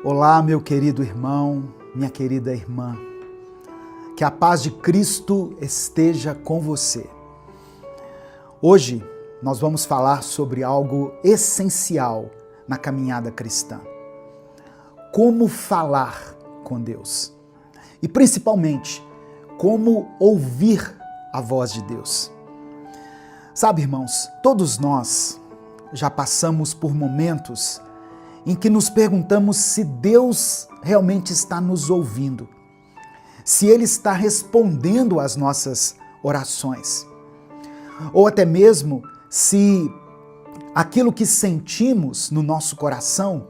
Olá, meu querido irmão, minha querida irmã. Que a paz de Cristo esteja com você. Hoje nós vamos falar sobre algo essencial na caminhada cristã. Como falar com Deus. E principalmente, como ouvir a voz de Deus. Sabe, irmãos, todos nós já passamos por momentos em que nos perguntamos se Deus realmente está nos ouvindo, se Ele está respondendo às nossas orações, ou até mesmo se aquilo que sentimos no nosso coração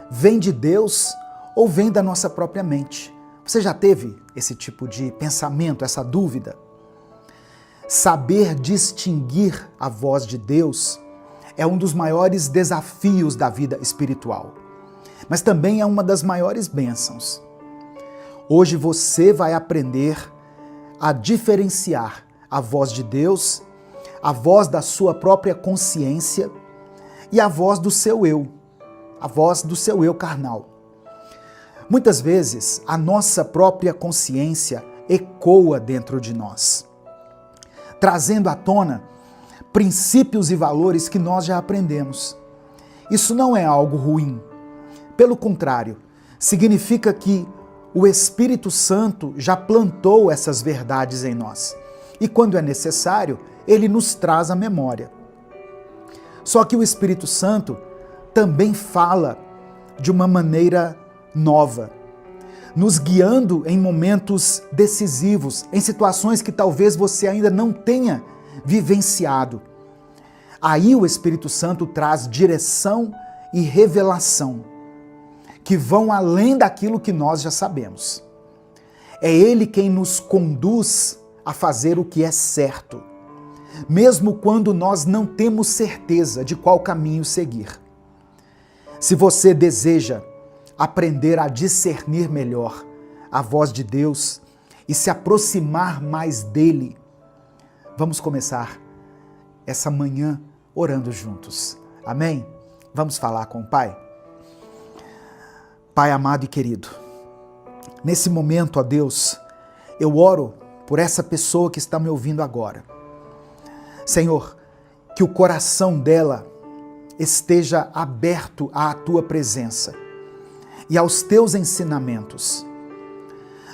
vem de Deus ou vem da nossa própria mente. Você já teve esse tipo de pensamento, essa dúvida? Saber distinguir a voz de Deus é um dos maiores desafios da vida espiritual, mas também é uma das maiores bênçãos. Hoje você vai aprender a diferenciar a voz de Deus, a voz da sua própria consciência e a voz do seu eu, a voz do seu eu carnal. Muitas vezes a nossa própria consciência ecoa dentro de nós, trazendo à tona princípios e valores que nós já aprendemos. Isso não é algo ruim. Pelo contrário, significa que o Espírito Santo já plantou essas verdades em nós. E quando é necessário, ele nos traz à memória. Só que o Espírito Santo também fala de uma maneira nova, nos guiando em momentos decisivos, em situações que talvez você ainda não tenha vivenciado. Aí o Espírito Santo traz direção e revelação, que vão além daquilo que nós já sabemos. É Ele quem nos conduz a fazer o que é certo, mesmo quando nós não temos certeza de qual caminho seguir. Se você deseja aprender a discernir melhor a voz de Deus e se aproximar mais dele, vamos começar essa manhã orando juntos. Amém? Vamos falar com o Pai? Pai amado e querido, nesse momento, ó Deus, eu oro por essa pessoa que está me ouvindo agora. Senhor, que o coração dela esteja aberto à Tua presença e aos Teus ensinamentos.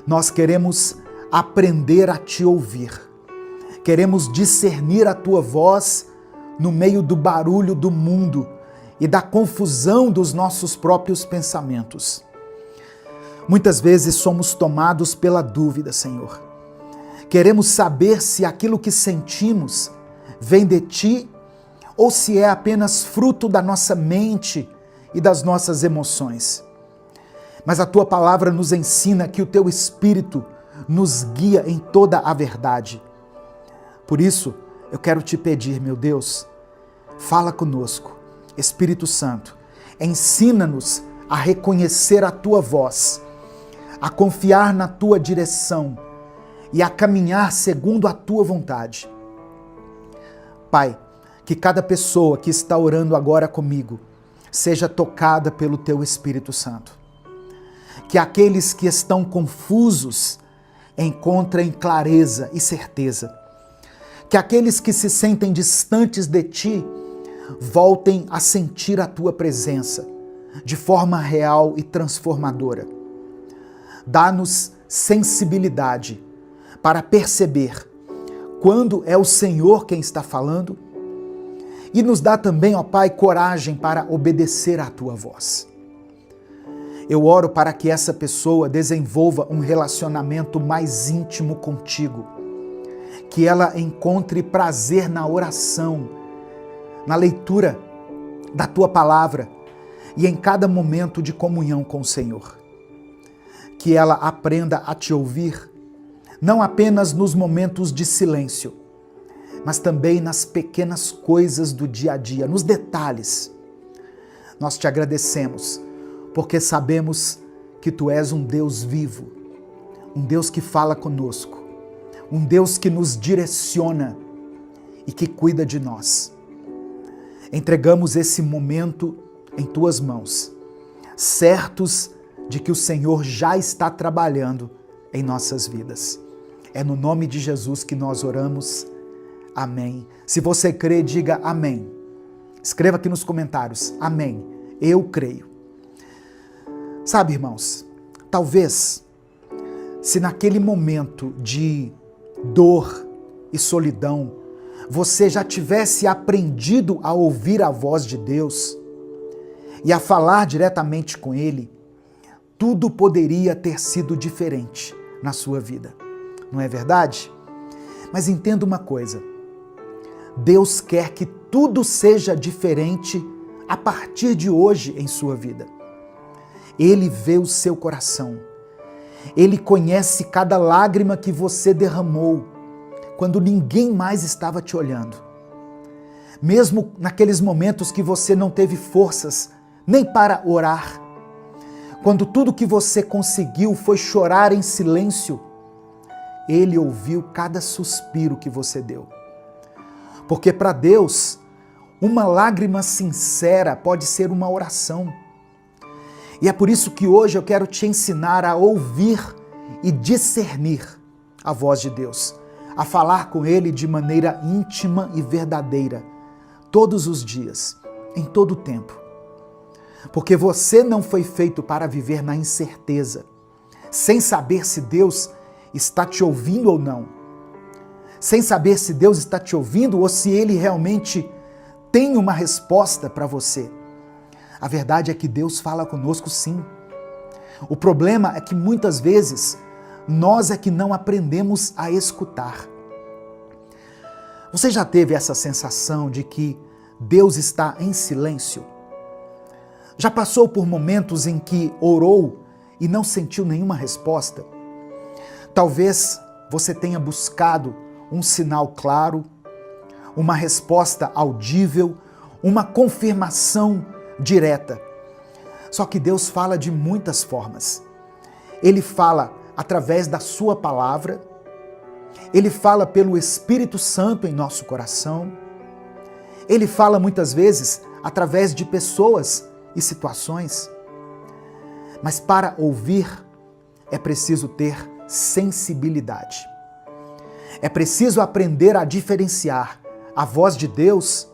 Nós queremos aprender a Te ouvir. Queremos discernir a Tua voz no meio do barulho do mundo e da confusão dos nossos próprios pensamentos. Muitas vezes somos tomados pela dúvida, Senhor. Queremos saber se aquilo que sentimos vem de Ti ou se é apenas fruto da nossa mente e das nossas emoções. Mas a Tua palavra nos ensina que o Teu Espírito nos guia em toda a verdade. Por isso, eu quero te pedir, meu Deus, fala conosco. Espírito Santo, ensina-nos a reconhecer a Tua voz, a confiar na Tua direção e a caminhar segundo a Tua vontade. Pai, que cada pessoa que está orando agora comigo seja tocada pelo Teu Espírito Santo. Que aqueles que estão confusos encontrem clareza e certeza. Que aqueles que se sentem distantes de Ti voltem a sentir a Tua presença de forma real e transformadora. Dá-nos sensibilidade para perceber quando é o Senhor quem está falando e nos dá também, ó Pai, coragem para obedecer à Tua voz. Eu oro para que essa pessoa desenvolva um relacionamento mais íntimo contigo, que ela encontre prazer na oração, na leitura da Tua palavra e em cada momento de comunhão com o Senhor. Que ela aprenda a Te ouvir, não apenas nos momentos de silêncio, mas também nas pequenas coisas do dia a dia, nos detalhes. Nós Te agradecemos, porque sabemos que Tu és um Deus vivo, um Deus que fala conosco, um Deus que nos direciona e que cuida de nós. Entregamos esse momento em Tuas mãos, certos de que o Senhor já está trabalhando em nossas vidas. É no nome de Jesus que nós oramos. Amém. Se você crê, diga amém. Escreva aqui nos comentários, amém. Eu creio. Sabe, irmãos, talvez se naquele momento de dor e solidão, você já tivesse aprendido a ouvir a voz de Deus e a falar diretamente com Ele, tudo poderia ter sido diferente na sua vida. Não é verdade? Mas entenda uma coisa, Deus quer que tudo seja diferente a partir de hoje em sua vida. Ele vê o seu coração. Ele conhece cada lágrima que você derramou quando ninguém mais estava te olhando. Mesmo naqueles momentos que você não teve forças nem para orar, quando tudo que você conseguiu foi chorar em silêncio, Ele ouviu cada suspiro que você deu. Porque para Deus, uma lágrima sincera pode ser uma oração. E é por isso que hoje eu quero te ensinar a ouvir e discernir a voz de Deus, a falar com Ele de maneira íntima e verdadeira, todos os dias, em todo o tempo. Porque você não foi feito para viver na incerteza, sem saber se Deus está te ouvindo ou não, sem saber se Deus está te ouvindo ou se Ele realmente tem uma resposta para você. A verdade é que Deus fala conosco sim. O problema é que muitas vezes nós é que não aprendemos a escutar. Você já teve essa sensação de que Deus está em silêncio? Já passou por momentos em que orou e não sentiu nenhuma resposta? Talvez você tenha buscado um sinal claro, uma resposta audível, uma confirmação direta. Só que Deus fala de muitas formas. Ele fala através da sua palavra, Ele fala pelo Espírito Santo em nosso coração, Ele fala muitas vezes através de pessoas e situações. Mas para ouvir é preciso ter sensibilidade. É preciso aprender a diferenciar a voz de Deus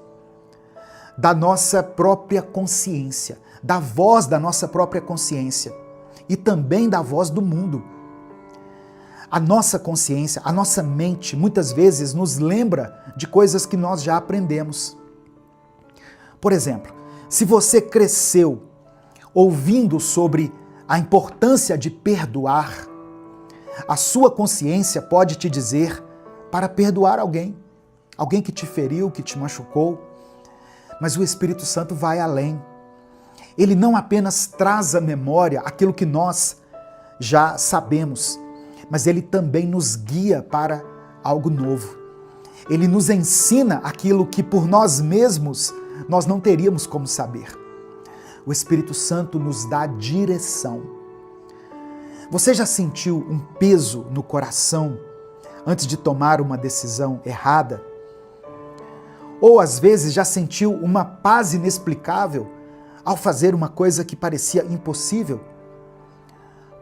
da nossa própria consciência, da voz da nossa própria consciência e também da voz do mundo. A nossa consciência, a nossa mente, muitas vezes nos lembra de coisas que nós já aprendemos. Por exemplo, se você cresceu ouvindo sobre a importância de perdoar, a sua consciência pode te dizer para perdoar alguém que te feriu, que te machucou. Mas o Espírito Santo vai além. Ele não apenas traz à memória aquilo que nós já sabemos, mas ele também nos guia para algo novo. Ele nos ensina aquilo que por nós mesmos nós não teríamos como saber. O Espírito Santo nos dá direção. Você já sentiu um peso no coração antes de tomar uma decisão errada? Ou às vezes já sentiu uma paz inexplicável ao fazer uma coisa que parecia impossível?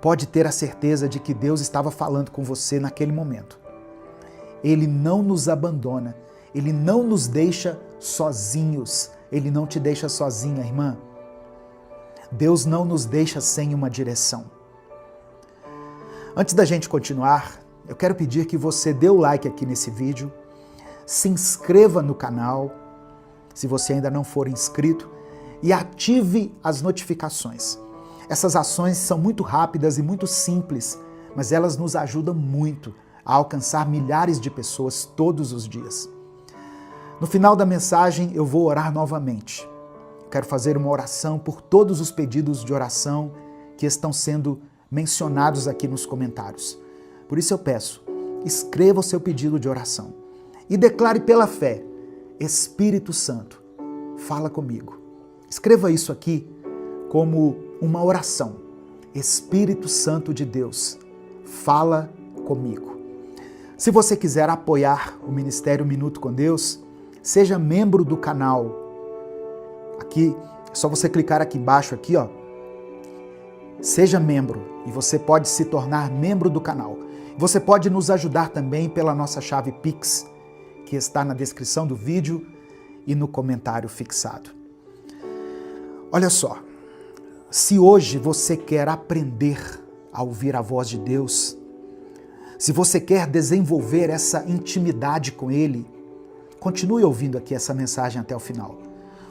Pode ter a certeza de que Deus estava falando com você naquele momento. Ele não nos abandona, Ele não nos deixa sozinhos, Ele não te deixa sozinha, irmã. Deus não nos deixa sem uma direção. Antes da gente continuar, eu quero pedir que você dê o like aqui nesse vídeo, se inscreva no canal, se você ainda não for inscrito, e ative as notificações. Essas ações são muito rápidas e muito simples, mas elas nos ajudam muito a alcançar milhares de pessoas todos os dias. No final da mensagem eu vou orar novamente. Quero fazer uma oração por todos os pedidos de oração que estão sendo mencionados aqui nos comentários. Por isso eu peço, escreva o seu pedido de oração e declare pela fé: Espírito Santo, fala comigo. Escreva isso aqui como uma oração. Espírito Santo de Deus, fala comigo. Se você quiser apoiar o Ministério Minuto com Deus, seja membro do canal. Aqui, é só você clicar aqui embaixo, aqui, ó. seja membro e você pode se tornar membro do canal. Você pode nos ajudar também pela nossa chave Pix, que está na descrição do vídeo e no comentário fixado. Olha só, se hoje você quer aprender a ouvir a voz de Deus, se você quer desenvolver essa intimidade com Ele, continue ouvindo aqui essa mensagem até o final,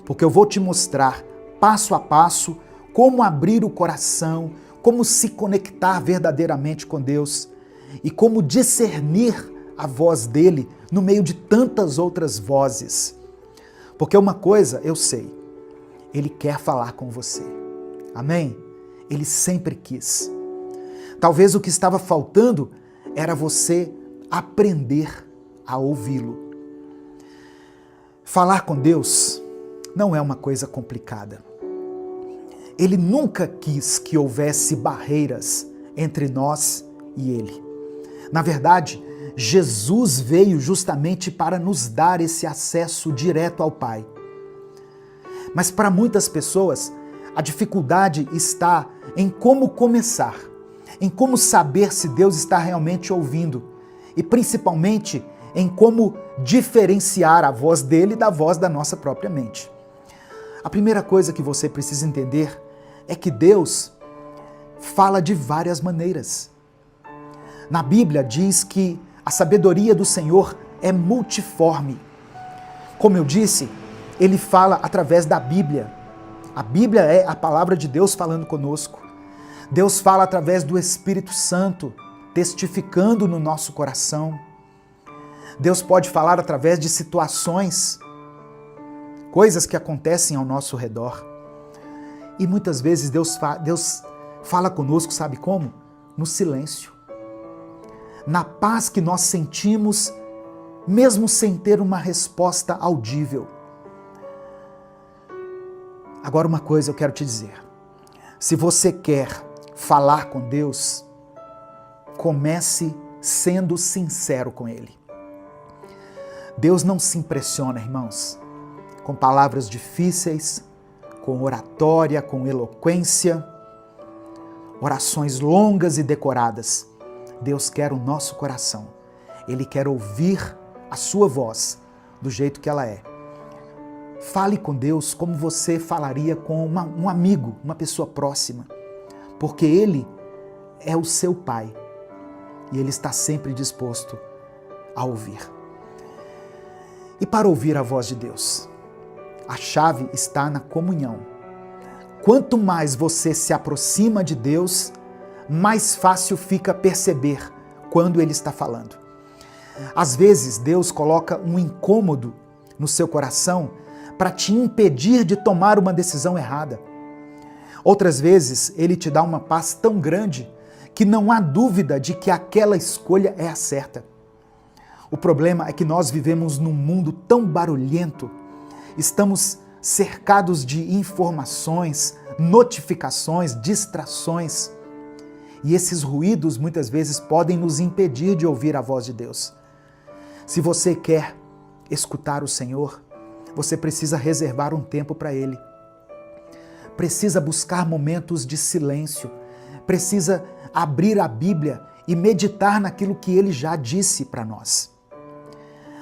porque eu vou te mostrar passo a passo como abrir o coração, como se conectar verdadeiramente com Deus e como discernir a voz dele no meio de tantas outras vozes. Porque uma coisa eu sei, Ele quer falar com você. Amém? Ele sempre quis. Talvez o que estava faltando era você aprender a ouvi-lo. Falar com Deus não é uma coisa complicada. Ele nunca quis que houvesse barreiras entre nós e Ele. Na verdade, Jesus veio justamente para nos dar esse acesso direto ao Pai. Mas para muitas pessoas, a dificuldade está em como começar, em como saber se Deus está realmente ouvindo e principalmente em como diferenciar a voz dele da voz da nossa própria mente. A primeira coisa que você precisa entender é que Deus fala de várias maneiras. Na Bíblia diz que a sabedoria do Senhor é multiforme. Como eu disse, Ele fala através da Bíblia. A Bíblia é a palavra de Deus falando conosco. Deus fala através do Espírito Santo, testificando no nosso coração. Deus pode falar através de situações, coisas que acontecem ao nosso redor. E muitas vezes Deus fala conosco, sabe como? No silêncio. Na paz que nós sentimos, mesmo sem ter uma resposta audível. Agora uma coisa eu quero te dizer. Se você quer falar com Deus, comece sendo sincero com Ele. Deus não se impressiona, irmãos, com palavras difíceis, com oratória, com eloquência, orações longas e decoradas. Deus quer o nosso coração. Ele quer ouvir a sua voz do jeito que ela é. Fale com Deus como você falaria com um amigo, uma pessoa próxima, porque Ele é o seu Pai e Ele está sempre disposto a ouvir. E para ouvir a voz de Deus, a chave está na comunhão. Quanto mais você se aproxima de Deus, mais fácil fica perceber quando Ele está falando. Às vezes, Deus coloca um incômodo no seu coração para te impedir de tomar uma decisão errada. Outras vezes, Ele te dá uma paz tão grande que não há dúvida de que aquela escolha é a certa. O problema é que nós vivemos num mundo tão barulhento, estamos cercados de informações, notificações, distrações, e esses ruídos muitas vezes podem nos impedir de ouvir a voz de Deus. Se você quer escutar o Senhor, você precisa reservar um tempo para Ele. Precisa buscar momentos de silêncio, precisa abrir a Bíblia e meditar naquilo que Ele já disse para nós.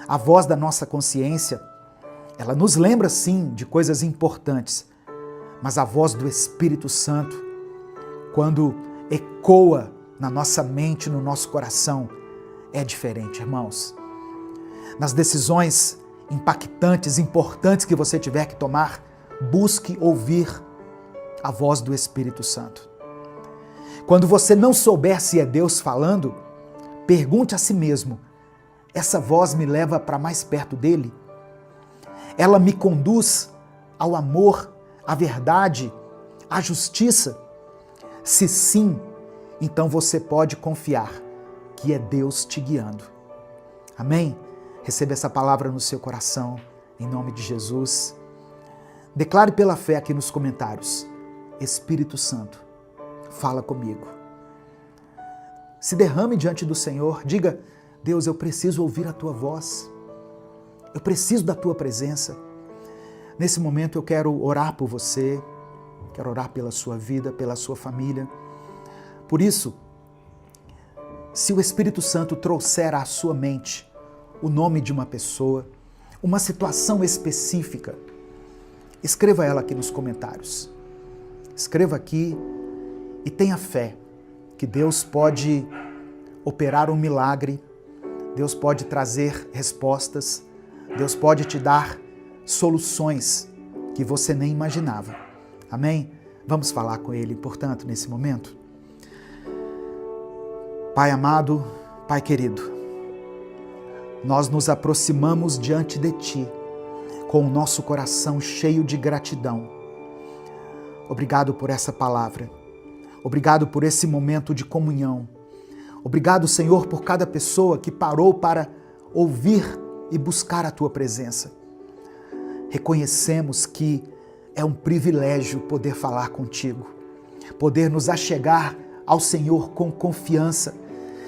A voz da nossa consciência, ela nos lembra sim de coisas importantes, mas a voz do Espírito Santo, quando ecoa na nossa mente, no nosso coração, é diferente, irmãos. Nas decisões impactantes, importantes que você tiver que tomar, busque ouvir a voz do Espírito Santo. Quando você não souber se é Deus falando, pergunte a si mesmo: essa voz me leva para mais perto dele? Ela me conduz ao amor, à verdade, à justiça? Se sim, então você pode confiar que é Deus te guiando. Amém? Receba essa palavra no seu coração, em nome de Jesus. Declare pela fé aqui nos comentários: Espírito Santo, fala comigo. Se derrame diante do Senhor, diga: Deus, eu preciso ouvir a Tua voz. Eu preciso da Tua presença. Nesse momento eu quero orar por você, quero orar pela sua vida, pela sua família. Por isso, se o Espírito Santo trouxer à sua mente o nome de uma pessoa, uma situação específica, escreva ela aqui nos comentários. Escreva aqui e tenha fé que Deus pode operar um milagre, Deus pode trazer respostas, Deus pode te dar soluções que você nem imaginava. Amém? Vamos falar com Ele, portanto, nesse momento. Pai amado, Pai querido, nós nos aproximamos diante de Ti com o nosso coração cheio de gratidão. Obrigado por essa palavra. Obrigado por esse momento de comunhão. Obrigado, Senhor, por cada pessoa que parou para ouvir e buscar a Tua presença. Reconhecemos que é um privilégio poder falar contigo, poder nos achegar ao Senhor com confiança,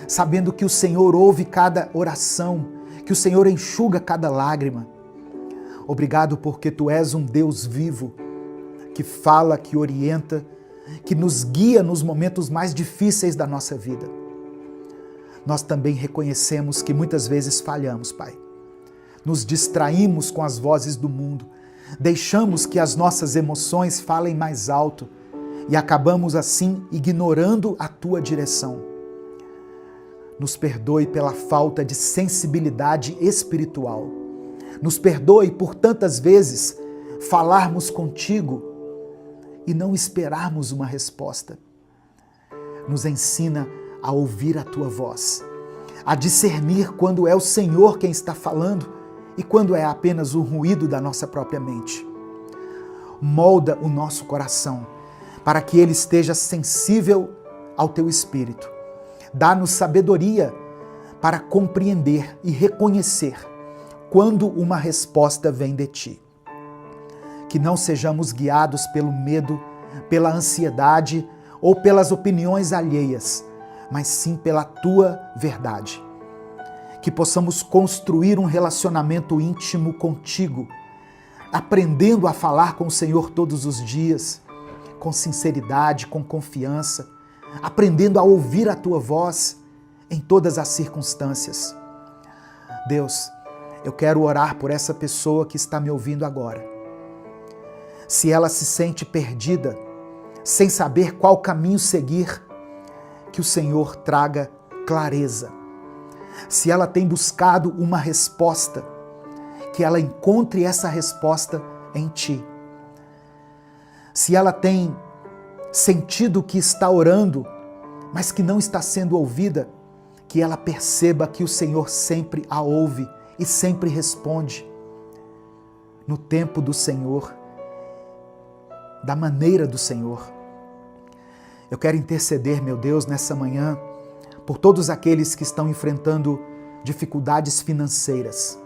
sabendo que o Senhor ouve cada oração, que o Senhor enxuga cada lágrima. Obrigado porque Tu és um Deus vivo, que fala, que orienta, que nos guia nos momentos mais difíceis da nossa vida. Nós também reconhecemos que muitas vezes falhamos, Pai. Nos distraímos com as vozes do mundo, deixamos que as nossas emoções falem mais alto e acabamos assim ignorando a Tua direção. Nos perdoe pela falta de sensibilidade espiritual. Nos perdoe por tantas vezes falarmos contigo e não esperarmos uma resposta. Nos ensina a ouvir a Tua voz, a discernir quando é o Senhor quem está falando e quando é apenas o ruído da nossa própria mente. Molda o nosso coração para que ele esteja sensível ao Teu Espírito. Dá-nos sabedoria para compreender e reconhecer quando uma resposta vem de Ti. Que não sejamos guiados pelo medo, pela ansiedade ou pelas opiniões alheias, mas sim pela Tua verdade. Que possamos construir um relacionamento íntimo contigo, aprendendo a falar com o Senhor todos os dias, com sinceridade, com confiança, aprendendo a ouvir a Tua voz em todas as circunstâncias. Deus, eu quero orar por essa pessoa que está me ouvindo agora. Se ela se sente perdida, sem saber qual caminho seguir, que o Senhor traga clareza. Se ela tem buscado uma resposta, que ela encontre essa resposta em Ti. Se ela tem sentido que está orando, mas que não está sendo ouvida, que ela perceba que o Senhor sempre a ouve e sempre responde no tempo do Senhor, da maneira do Senhor. Eu quero interceder, meu Deus, nessa manhã, por todos aqueles que estão enfrentando dificuldades financeiras,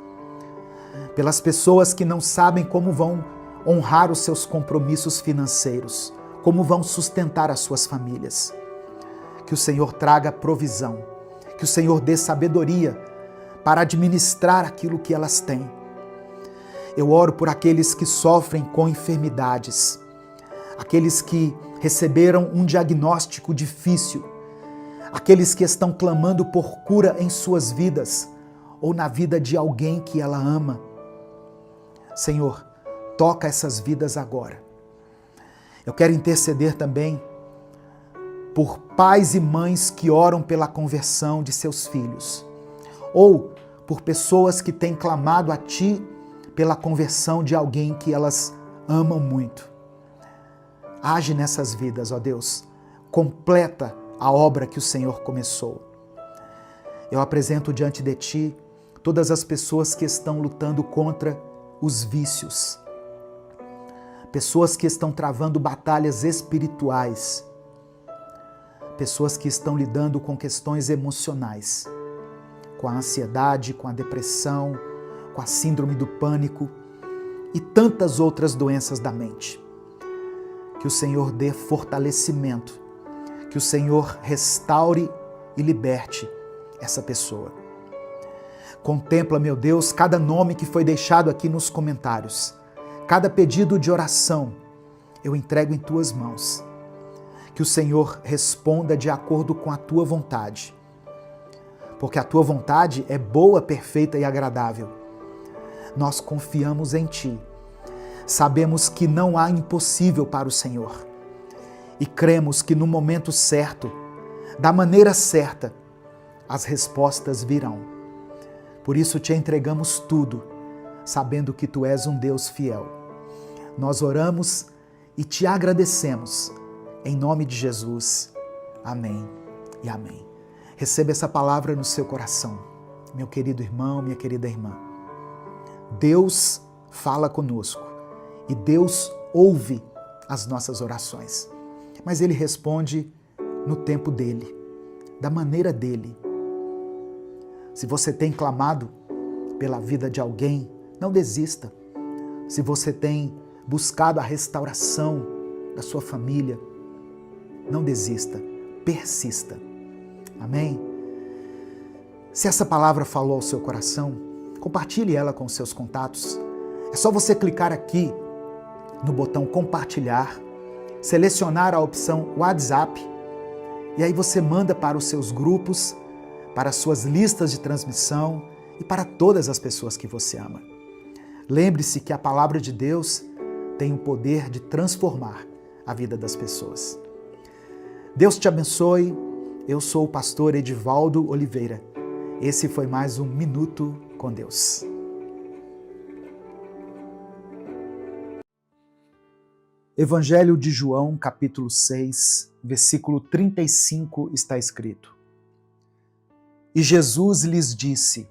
pelas pessoas que não sabem como vão honrar os seus compromissos financeiros, como vão sustentar as suas famílias. Que o Senhor traga provisão, que o Senhor dê sabedoria para administrar aquilo que elas têm. Eu oro por aqueles que sofrem com enfermidades, aqueles que receberam um diagnóstico difícil, aqueles que estão clamando por cura em suas vidas ou na vida de alguém que ela ama. Senhor, toca essas vidas agora. Eu quero interceder também por pais e mães que oram pela conversão de seus filhos, ou por pessoas que têm clamado a Ti pela conversão de alguém que elas amam muito. Age nessas vidas, ó Deus, completa a obra que o Senhor começou. Eu apresento diante de Ti todas as pessoas que estão lutando contra os vícios, pessoas que estão travando batalhas espirituais, pessoas que estão lidando com questões emocionais, com a ansiedade, com a depressão, com a síndrome do pânico e tantas outras doenças da mente. Que o Senhor dê fortalecimento, que o Senhor restaure e liberte essa pessoa. Contempla, meu Deus, cada nome que foi deixado aqui nos comentários, cada pedido de oração, eu entrego em tuas mãos. Que o Senhor responda de acordo com a tua vontade. Porque a tua vontade é boa, perfeita e agradável. Nós confiamos em ti. Sabemos que não há impossível para o Senhor. E cremos que no momento certo, da maneira certa, as respostas virão. Por isso te entregamos tudo, sabendo que tu és um Deus fiel. Nós oramos e te agradecemos. Em nome de Jesus. Amém e amém. Receba essa palavra no seu coração, meu querido irmão, minha querida irmã. Deus fala conosco e Deus ouve as nossas orações, mas Ele responde no tempo dEle, da maneira dEle. Se você tem clamado pela vida de alguém, não desista. Se você tem buscado a restauração da sua família, não desista, persista. Amém? Se essa palavra falou ao seu coração, compartilhe ela com seus contatos. É só você clicar aqui no botão compartilhar, selecionar a opção WhatsApp e aí você manda para os seus grupos, para as suas listas de transmissão e para todas as pessoas que você ama. Lembre-se que a palavra de Deus tem o poder de transformar a vida das pessoas. Deus te abençoe. Eu sou o pastor Edivaldo Oliveira. Esse foi mais um Minuto com Deus. Evangelho de João, capítulo 6, versículo 35, está escrito: E Jesus lhes disse: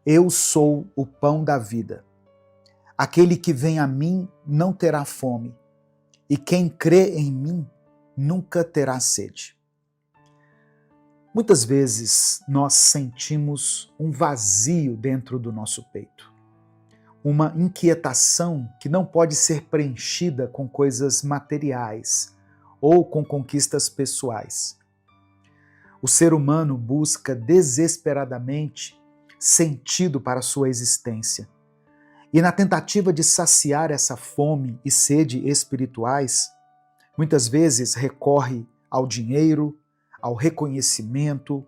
Eu sou o pão da vida. Aquele que vem a mim não terá fome, e quem crê em mim nunca terá sede. Muitas vezes nós sentimos um vazio dentro do nosso peito, uma inquietação que não pode ser preenchida com coisas materiais ou com conquistas pessoais. O ser humano busca desesperadamente sentido para a sua existência. E na tentativa de saciar essa fome e sede espirituais, muitas vezes recorre ao dinheiro, ao reconhecimento,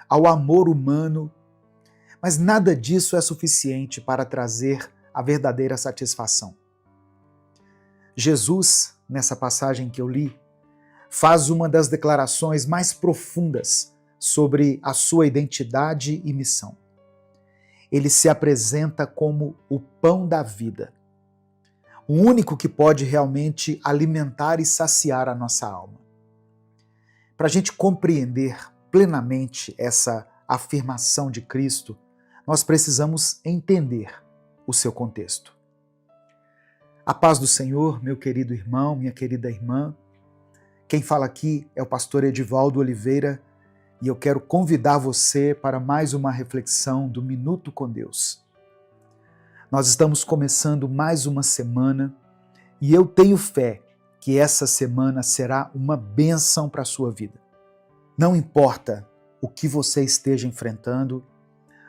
ao amor humano, mas nada disso é suficiente para trazer a verdadeira satisfação. Jesus, nessa passagem que eu li, faz uma das declarações mais profundas sobre a sua identidade e missão. Ele se apresenta como o pão da vida, o único que pode realmente alimentar e saciar a nossa alma. Para a gente compreender plenamente essa afirmação de Cristo, nós precisamos entender o seu contexto. A paz do Senhor, meu querido irmão, minha querida irmã. Quem fala aqui é o pastor Edivaldo Oliveira e eu quero convidar você para mais uma reflexão do Minuto com Deus. Nós estamos começando mais uma semana e eu tenho fé que essa semana será uma bênção para a sua vida. Não importa o que você esteja enfrentando,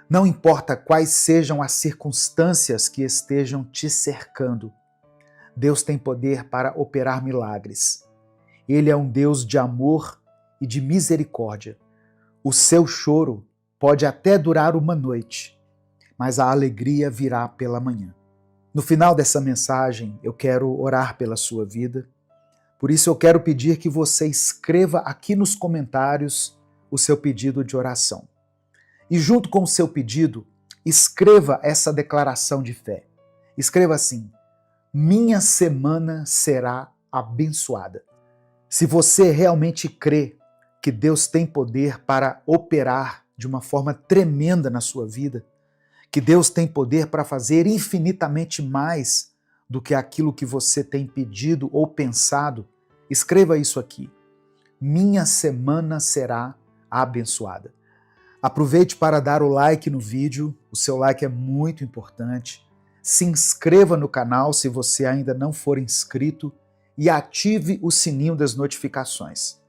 não importa quais sejam as circunstâncias que estejam te cercando, Deus tem poder para operar milagres. Ele é um Deus de amor e de misericórdia. O seu choro pode até durar uma noite, mas a alegria virá pela manhã. No final dessa mensagem, eu quero orar pela sua vida. Por isso eu quero pedir que você escreva aqui nos comentários o seu pedido de oração. E junto com o seu pedido, escreva essa declaração de fé. Escreva assim: minha semana será abençoada. Se você realmente crê que Deus tem poder para operar de uma forma tremenda na sua vida, que Deus tem poder para fazer infinitamente mais do que aquilo que você tem pedido ou pensado, escreva isso aqui: minha semana será abençoada. Aproveite para dar o like no vídeo, o seu like é muito importante. Se inscreva no canal se você ainda não for inscrito e ative o sininho das notificações.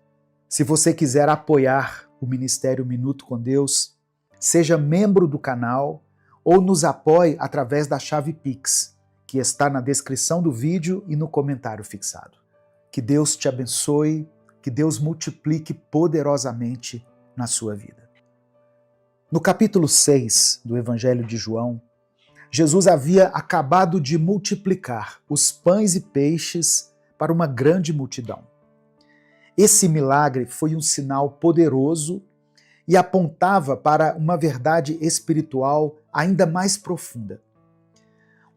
Se você quiser apoiar o Ministério Minuto com Deus, seja membro do canal ou nos apoie através da chave Pix, que está na descrição do vídeo e no comentário fixado. Que Deus te abençoe, que Deus multiplique poderosamente na sua vida. No capítulo 6 do Evangelho de João, Jesus havia acabado de multiplicar os pães e peixes para uma grande multidão. Esse milagre foi um sinal poderoso e apontava para uma verdade espiritual ainda mais profunda.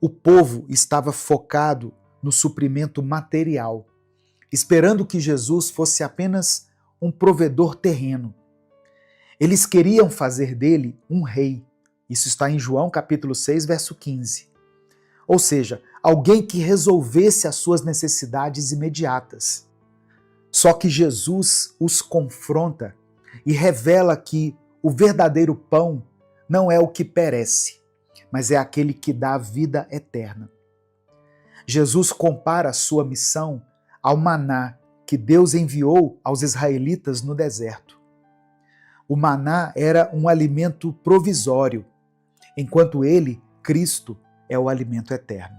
O povo estava focado no suprimento material, esperando que Jesus fosse apenas um provedor terreno. Eles queriam fazer dele um rei. Isso está em João capítulo 6, verso 15. Ou seja, alguém que resolvesse as suas necessidades imediatas. Só que Jesus os confronta e revela que o verdadeiro pão não é o que perece, mas é aquele que dá vida eterna. Jesus compara a sua missão ao maná que Deus enviou aos israelitas no deserto. O maná era um alimento provisório, enquanto ele, Cristo, é o alimento eterno.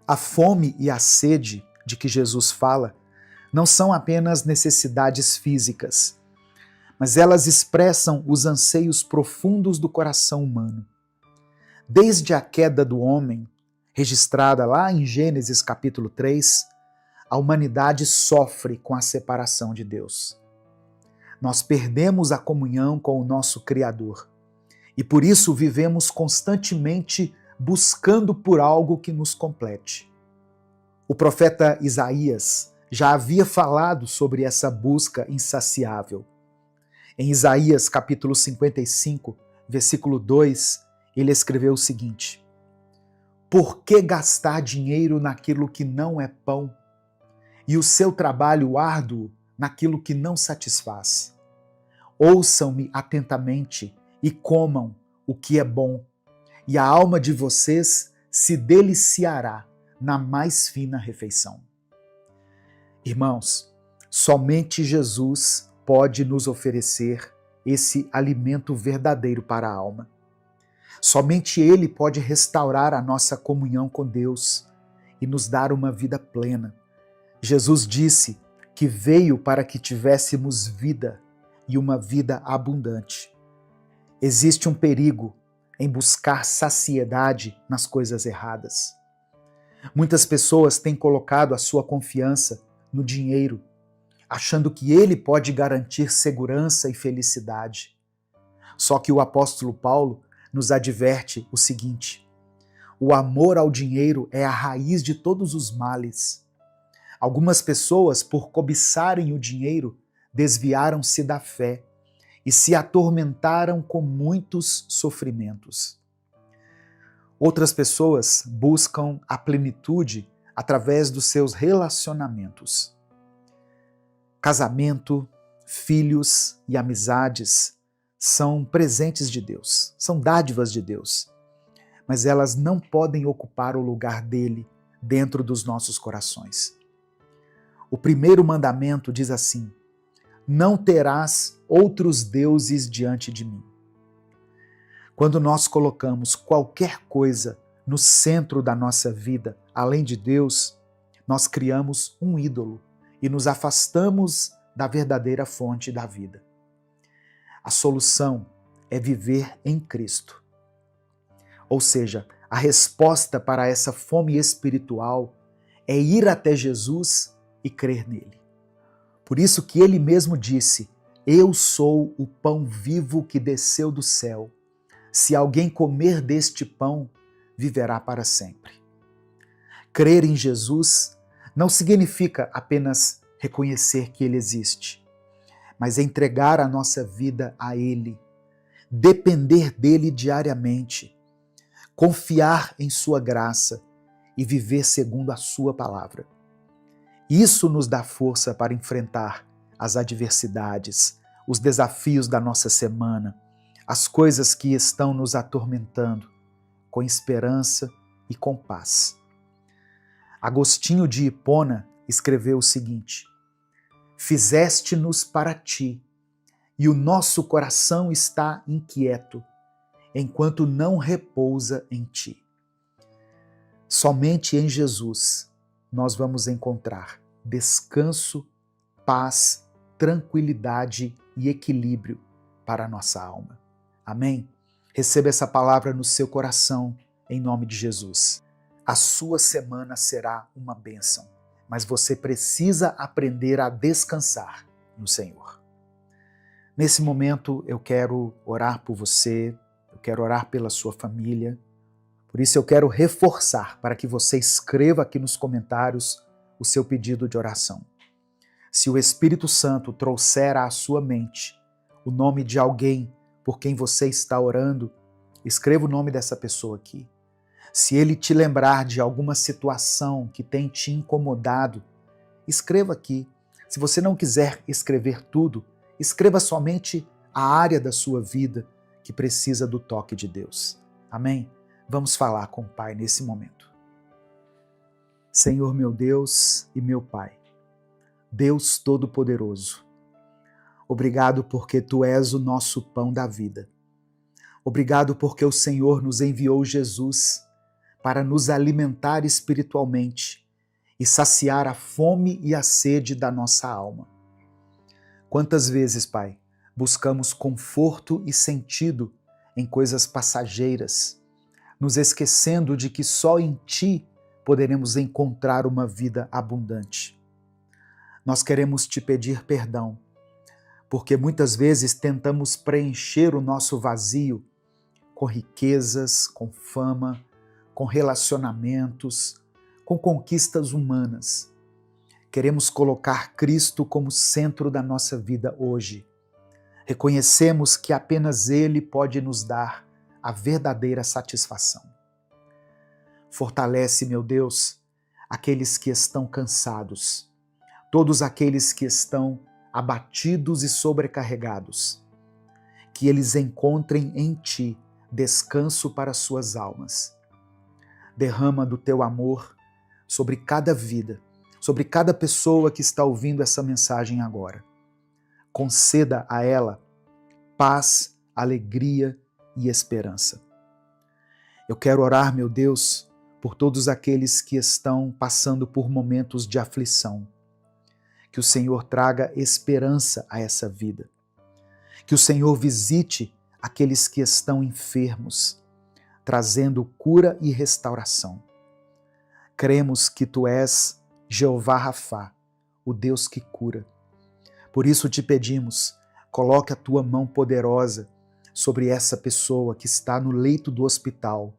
A fome e a sede de que Jesus fala não são apenas necessidades físicas, mas elas expressam os anseios profundos do coração humano. Desde a queda do homem, registrada lá em Gênesis capítulo 3, a humanidade sofre com a separação de Deus. Nós perdemos a comunhão com o nosso Criador e por isso vivemos constantemente buscando por algo que nos complete. O profeta Isaías já havia falado sobre essa busca insaciável. Em Isaías capítulo 55, versículo 2, ele escreveu o seguinte: Por que gastar dinheiro naquilo que não é pão, e o seu trabalho árduo naquilo que não satisfaz? Ouçam-me atentamente e comam o que é bom, e a alma de vocês se deliciará na mais fina refeição. Irmãos, somente Jesus pode nos oferecer esse alimento verdadeiro para a alma. Somente Ele pode restaurar a nossa comunhão com Deus e nos dar uma vida plena. Jesus disse que veio para que tivéssemos vida e uma vida abundante. Existe um perigo em buscar saciedade nas coisas erradas. Muitas pessoas têm colocado a sua confiança no dinheiro, achando que ele pode garantir segurança e felicidade. Só que o apóstolo Paulo nos adverte o seguinte: o amor ao dinheiro é a raiz de todos os males. Algumas pessoas, por cobiçarem o dinheiro, desviaram-se da fé e se atormentaram com muitos sofrimentos. Outras pessoas buscam a plenitude através dos seus relacionamentos. Casamento, filhos e amizades são presentes de Deus, são dádivas de Deus, mas elas não podem ocupar o lugar dele dentro dos nossos corações. O primeiro mandamento diz assim: não terás outros deuses diante de mim. Quando nós colocamos qualquer coisa no centro da nossa vida, além de Deus, nós criamos um ídolo e nos afastamos da verdadeira fonte da vida. A solução é viver em Cristo. Ou seja, a resposta para essa fome espiritual é ir até Jesus e crer nele. Por isso que ele mesmo disse: eu sou o pão vivo que desceu do céu. Se alguém comer deste pão, viverá para sempre. Crer em Jesus não significa apenas reconhecer que ele existe, mas entregar a nossa vida a ele, depender dele diariamente, confiar em sua graça e viver segundo a sua palavra. Isso nos dá força para enfrentar as adversidades, os desafios da nossa semana, as coisas que estão nos atormentando, com esperança e com paz. Agostinho de Hipona escreveu o seguinte: fizeste-nos para ti, e o nosso coração está inquieto, enquanto não repousa em ti. Somente em Jesus nós vamos encontrar descanso, paz, tranquilidade e equilíbrio para a nossa alma. Amém? Receba essa palavra no seu coração, em nome de Jesus. A sua semana será uma bênção, mas você precisa aprender a descansar no Senhor. Nesse momento eu quero orar por você, eu quero orar pela sua família. Por isso eu quero reforçar para que você escreva aqui nos comentários o seu pedido de oração. Se o Espírito Santo trouxer à sua mente o nome de alguém por quem você está orando, escreva o nome dessa pessoa aqui. Se ele te lembrar de alguma situação que tem te incomodado, escreva aqui. Se você não quiser escrever tudo, escreva somente a área da sua vida que precisa do toque de Deus. Amém? Vamos falar com o Pai nesse momento. Senhor meu Deus e meu Pai, Deus Todo-Poderoso, obrigado porque Tu és o nosso pão da vida. Obrigado porque o Senhor nos enviou Jesus para nos alimentar espiritualmente e saciar a fome e a sede da nossa alma. Quantas vezes, Pai, buscamos conforto e sentido em coisas passageiras, nos esquecendo de que só em Ti poderemos encontrar uma vida abundante. Nós queremos Te pedir perdão, porque muitas vezes tentamos preencher o nosso vazio com riquezas, com fama, com relacionamentos, com conquistas humanas. Queremos colocar Cristo como centro da nossa vida hoje. Reconhecemos que apenas Ele pode nos dar a verdadeira satisfação. Fortalece, meu Deus, aqueles que estão cansados, todos aqueles que estão abatidos e sobrecarregados, que eles encontrem em Ti descanso para suas almas. Derrama do Teu amor sobre cada vida, sobre cada pessoa que está ouvindo essa mensagem agora. Conceda a ela paz, alegria e esperança. Eu quero orar, meu Deus, por todos aqueles que estão passando por momentos de aflição. Que o Senhor traga esperança a essa vida. Que o Senhor visite aqueles que estão enfermos, trazendo cura e restauração. Cremos que Tu és Jeová Rafá, o Deus que cura. Por isso te pedimos, coloque a Tua mão poderosa sobre essa pessoa que está no leito do hospital,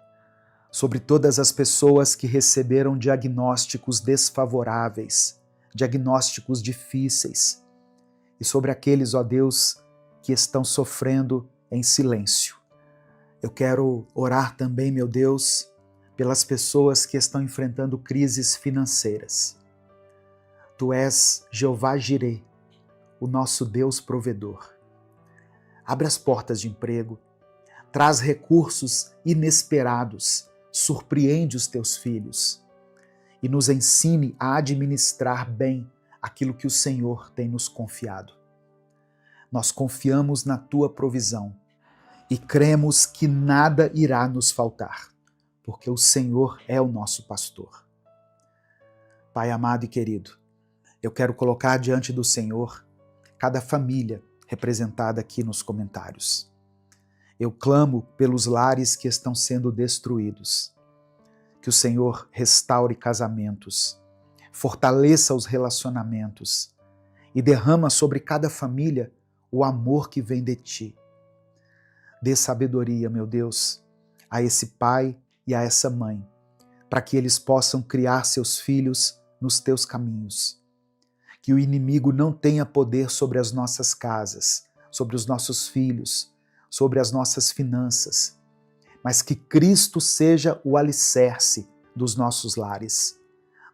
sobre todas as pessoas que receberam diagnósticos desfavoráveis, diagnósticos difíceis, e sobre aqueles, ó Deus, que estão sofrendo em silêncio. Eu quero orar também, meu Deus, pelas pessoas que estão enfrentando crises financeiras. Tu és Jeová Jireh, o nosso Deus provedor. Abre as portas de emprego, traz recursos inesperados, surpreende os Teus filhos e nos ensine a administrar bem aquilo que o Senhor tem nos confiado. Nós confiamos na Tua provisão e cremos que nada irá nos faltar, porque o Senhor é o nosso pastor. Pai amado e querido, eu quero colocar diante do Senhor cada família representada aqui nos comentários. Eu clamo pelos lares que estão sendo destruídos. Que o Senhor restaure casamentos, fortaleça os relacionamentos e derrama sobre cada família o amor que vem de Ti. Dê sabedoria, meu Deus, a esse pai e a essa mãe, para que eles possam criar seus filhos nos Teus caminhos. Que o inimigo não tenha poder sobre as nossas casas, sobre os nossos filhos, sobre as nossas finanças, mas que Cristo seja o alicerce dos nossos lares.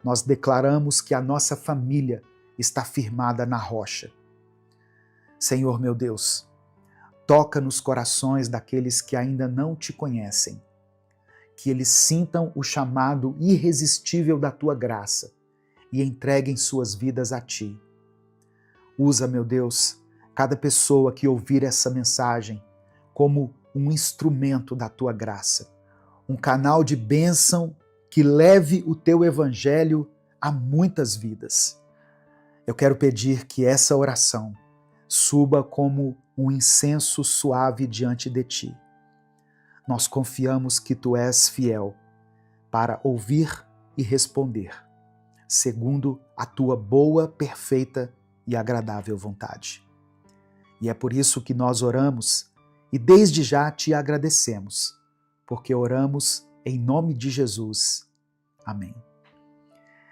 Nós declaramos que a nossa família está firmada na rocha. Senhor meu Deus, toca nos corações daqueles que ainda não Te conhecem, que eles sintam o chamado irresistível da Tua graça e entreguem suas vidas a Ti. Usa, meu Deus, cada pessoa que ouvir essa mensagem como um instrumento da Tua graça, um canal de bênção que leve o teu evangelho a muitas vidas. Eu quero pedir que essa oração suba como um incenso suave diante de ti. Nós confiamos que tu és fiel para ouvir e responder, segundo a tua boa, perfeita e agradável vontade. E é por isso que nós oramos e desde já te agradecemos, porque oramos em nome de Jesus. Amém.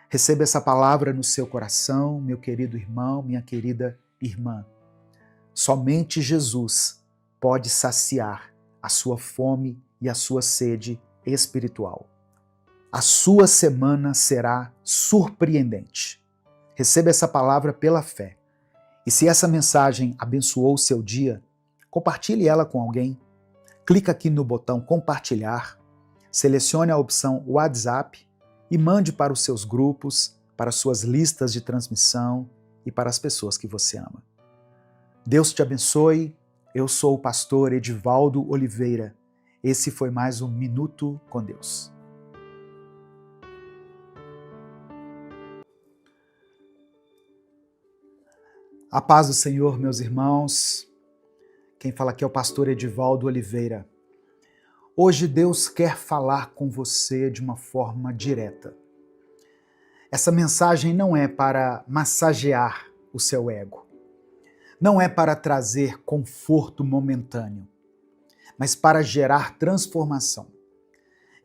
Receba essa palavra no seu coração, meu querido irmão, minha querida irmã. Somente Jesus pode saciar a sua fome e a sua sede espiritual. A sua semana será surpreendente. Receba essa palavra pela fé. E se essa mensagem abençoou o seu dia, compartilhe ela com alguém. Clica aqui no botão compartilhar, selecione a opção WhatsApp e mande para os seus grupos, para suas listas de transmissão e para as pessoas que você ama. Deus te abençoe. Eu sou o pastor Edivaldo Oliveira. Esse foi mais um Minuto com Deus. A paz do Senhor, meus irmãos. Quem fala aqui é o pastor Edivaldo Oliveira. Hoje Deus quer falar com você de uma forma direta. Essa mensagem não é para massagear o seu ego. Não é para trazer conforto momentâneo, mas para gerar transformação.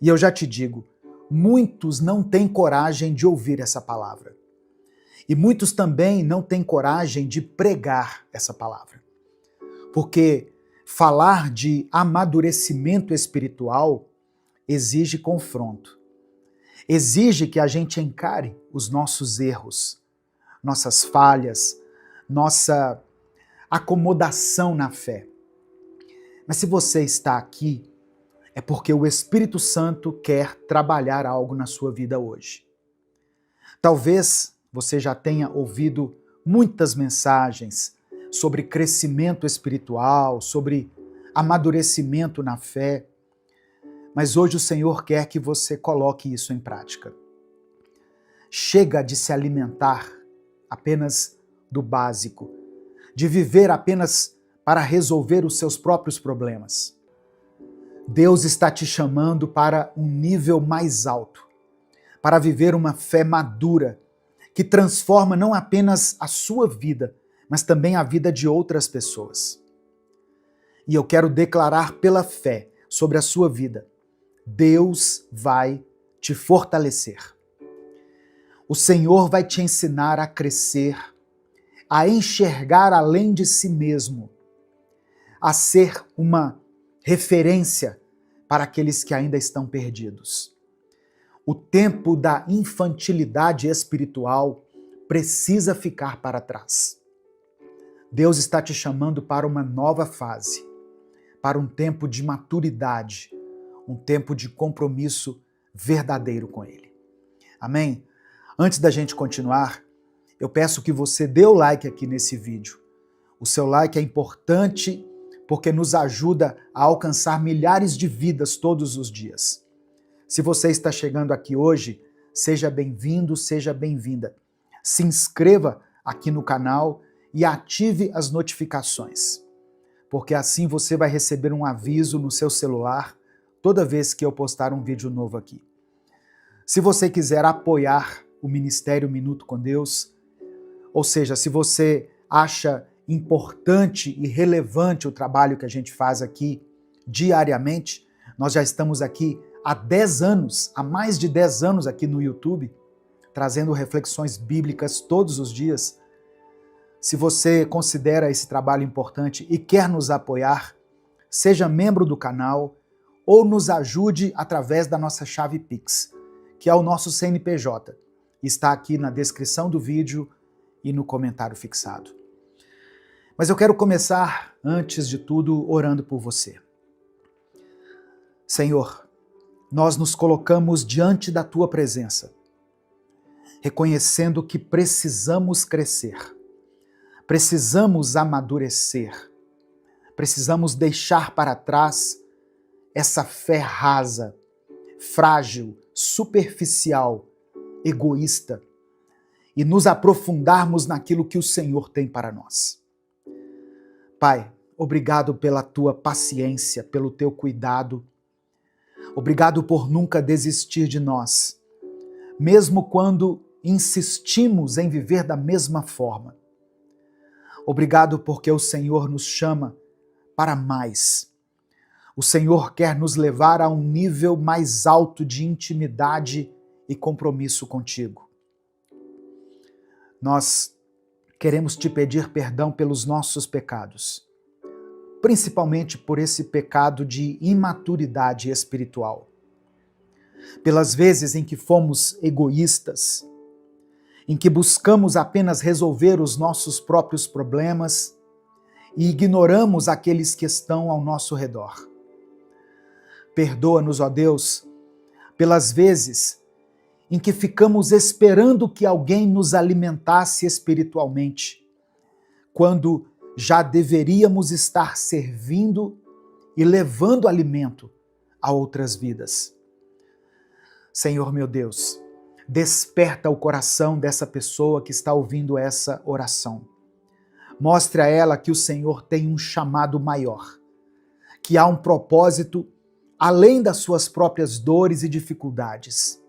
E eu já te digo, muitos não têm coragem de ouvir essa palavra. E muitos também não têm coragem de pregar essa palavra. Porque falar de amadurecimento espiritual exige confronto. Exige que a gente encare os nossos erros, nossas falhas, nossa acomodação na fé. Mas se você está aqui, é porque o Espírito Santo quer trabalhar algo na sua vida hoje. Talvez você já tenha ouvido muitas mensagens sobre crescimento espiritual, sobre amadurecimento na fé, mas hoje o Senhor quer que você coloque isso em prática. Chega de se alimentar apenas do básico, de viver apenas para resolver os seus próprios problemas. Deus está te chamando para um nível mais alto, para viver uma fé madura, que transforma não apenas a sua vida, mas também a vida de outras pessoas. E eu quero declarar pela fé sobre a sua vida: Deus vai te fortalecer. O Senhor vai te ensinar a crescer, a enxergar além de si mesmo, a ser uma referência para aqueles que ainda estão perdidos. O tempo da infantilidade espiritual precisa ficar para trás. Deus está te chamando para uma nova fase, para um tempo de maturidade, um tempo de compromisso verdadeiro com Ele. Amém? Antes da gente continuar, eu peço que você dê o like aqui nesse vídeo. O seu like é importante porque nos ajuda a alcançar milhares de vidas todos os dias. Se você está chegando aqui hoje, seja bem-vindo, seja bem-vinda. Se inscreva aqui no canal e ative as notificações, porque assim você vai receber um aviso no seu celular toda vez que eu postar um vídeo novo aqui. Se você quiser apoiar o Ministério Minuto com Deus, ou seja, se você acha importante e relevante o trabalho que a gente faz aqui diariamente, nós já estamos aqui há 10 anos, há mais de 10 anos aqui no YouTube, trazendo reflexões bíblicas todos os dias. Se você considera esse trabalho importante e quer nos apoiar, seja membro do canal ou nos ajude através da nossa chave Pix, que é o nosso CNPJ. Está aqui na descrição do vídeo e no comentário fixado. Mas eu quero começar, antes de tudo, orando por você. Senhor, nós nos colocamos diante da Tua presença, reconhecendo que precisamos crescer, precisamos amadurecer, precisamos deixar para trás essa fé rasa, frágil, superficial, egoísta e nos aprofundarmos naquilo que o Senhor tem para nós. Pai, obrigado pela tua paciência, pelo teu cuidado. Obrigado por nunca desistir de nós, mesmo quando insistimos em viver da mesma forma. Obrigado porque o Senhor nos chama para mais. O Senhor quer nos levar a um nível mais alto de intimidade e compromisso contigo. Nós queremos te pedir perdão pelos nossos pecados, principalmente por esse pecado de imaturidade espiritual. Pelas vezes em que fomos egoístas, em que buscamos apenas resolver os nossos próprios problemas e ignoramos aqueles que estão ao nosso redor. Perdoa-nos, ó Deus, pelas vezes em que ficamos esperando que alguém nos alimentasse espiritualmente, quando já deveríamos estar servindo e levando alimento a outras vidas. Senhor meu Deus, desperta o coração dessa pessoa que está ouvindo essa oração. Mostre a ela que o Senhor tem um chamado maior, que há um propósito além das suas próprias dores e dificuldades.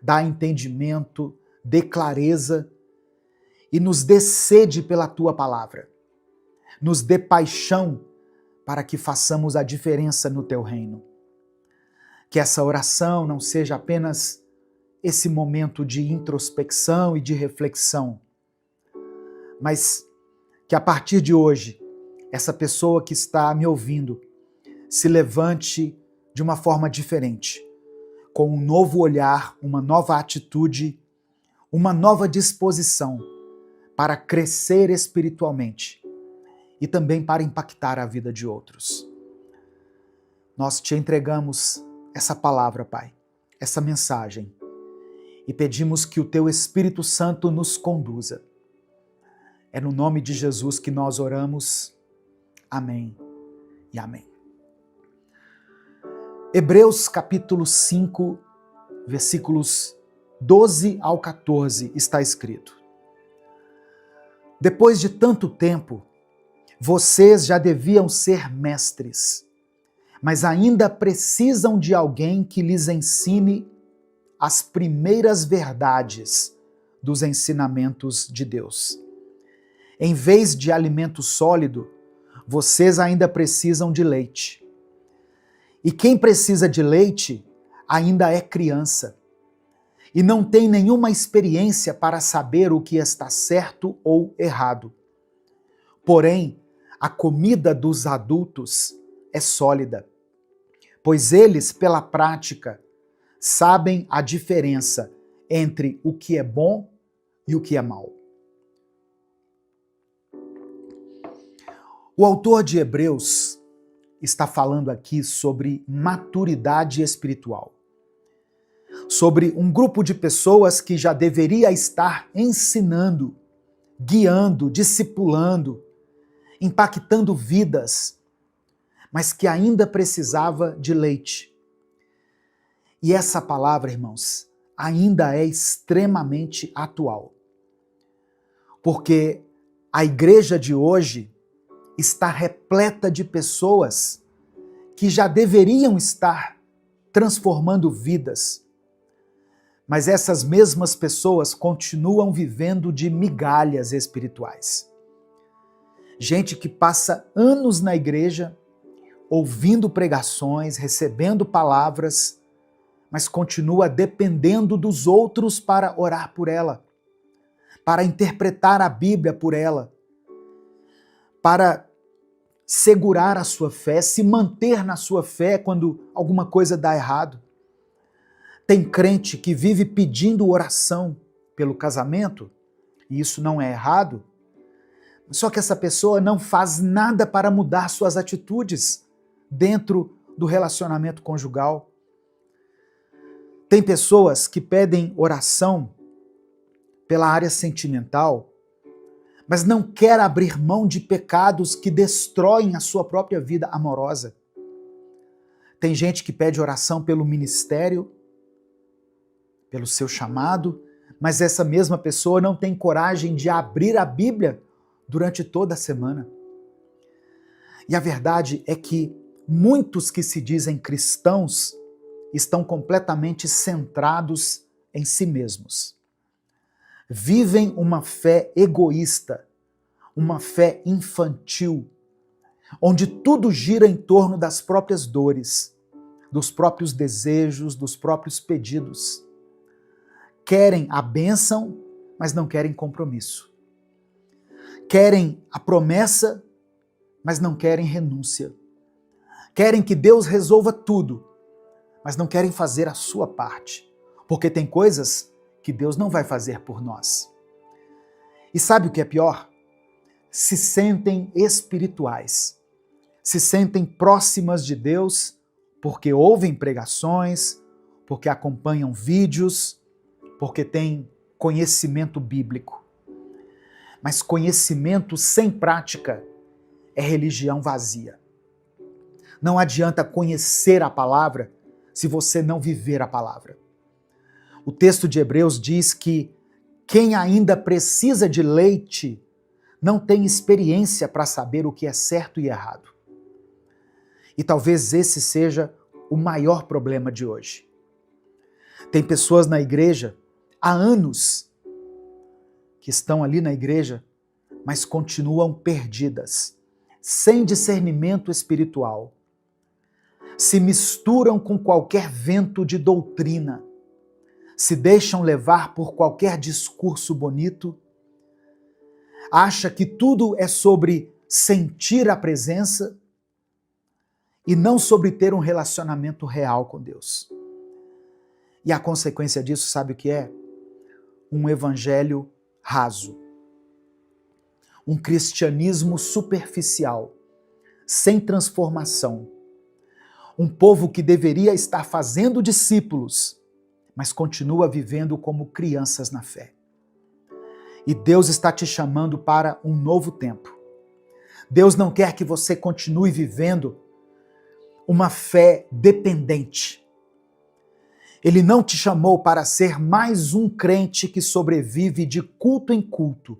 Dá entendimento, dê clareza e nos dê sede pela tua palavra. Nos dê paixão para que façamos a diferença no teu reino. Que essa oração não seja apenas esse momento de introspecção e de reflexão, mas que a partir de hoje, essa pessoa que está me ouvindo se levante de uma forma diferente, com um novo olhar, uma nova atitude, uma nova disposição para crescer espiritualmente e também para impactar a vida de outros. Nós te entregamos essa palavra, Pai, essa mensagem, e pedimos que o teu Espírito Santo nos conduza. É no nome de Jesus que nós oramos. Amém e amém. Hebreus capítulo 5, versículos 12 ao 14 está escrito: Depois de tanto tempo, vocês já deviam ser mestres, mas ainda precisam de alguém que lhes ensine as primeiras verdades dos ensinamentos de Deus. Em vez de alimento sólido, vocês ainda precisam de leite. E quem precisa de leite ainda é criança e não tem nenhuma experiência para saber o que está certo ou errado. Porém, a comida dos adultos é sólida, pois eles, pela prática, sabem a diferença entre o que é bom e o que é mal. O autor de Hebreus está falando aqui sobre maturidade espiritual, sobre um grupo de pessoas que já deveria estar ensinando, guiando, discipulando, impactando vidas, mas que ainda precisava de leite. E essa palavra, irmãos, ainda é extremamente atual. Porque a igreja de hoje está repleta de pessoas que já deveriam estar transformando vidas. Mas essas mesmas pessoas continuam vivendo de migalhas espirituais. Gente que passa anos na igreja, ouvindo pregações, recebendo palavras, mas continua dependendo dos outros para orar por ela, para interpretar a Bíblia por ela, para segurar a sua fé, se manter na sua fé quando alguma coisa dá errado. Tem crente que vive pedindo oração pelo casamento, e isso não é errado, só que essa pessoa não faz nada para mudar suas atitudes dentro do relacionamento conjugal. Tem pessoas que pedem oração pela área sentimental, mas não quer abrir mão de pecados que destroem a sua própria vida amorosa. Tem gente que pede oração pelo ministério, pelo seu chamado, mas essa mesma pessoa não tem coragem de abrir a Bíblia durante toda a semana. E a verdade é que muitos que se dizem cristãos estão completamente centrados em si mesmos. Vivem uma fé egoísta, uma fé infantil, onde tudo gira em torno das próprias dores, dos próprios desejos, dos próprios pedidos. Querem a bênção, mas não querem compromisso. Querem a promessa, mas não querem renúncia. Querem que Deus resolva tudo, mas não querem fazer a sua parte, porque tem coisas que Deus não vai fazer por nós. E sabe o que é pior? Se sentem espirituais, se sentem próximas de Deus porque ouvem pregações, porque acompanham vídeos, porque têm conhecimento bíblico. Mas conhecimento sem prática é religião vazia. Não adianta conhecer a palavra se você não viver a palavra. O texto de Hebreus diz que quem ainda precisa de leite não tem experiência para saber o que é certo e errado. E talvez esse seja o maior problema de hoje. Tem pessoas na igreja há anos que estão ali na igreja, mas continuam perdidas, sem discernimento espiritual. Se misturam com qualquer vento de doutrina, se deixam levar por qualquer discurso bonito, acha que tudo é sobre sentir a presença e não sobre ter um relacionamento real com Deus. E a consequência disso, sabe o que é? Um evangelho raso. Um cristianismo superficial, sem transformação. Um povo que deveria estar fazendo discípulos, mas continua vivendo como crianças na fé. E Deus está te chamando para um novo tempo. Deus não quer que você continue vivendo uma fé dependente. Ele não te chamou para ser mais um crente que sobrevive de culto em culto,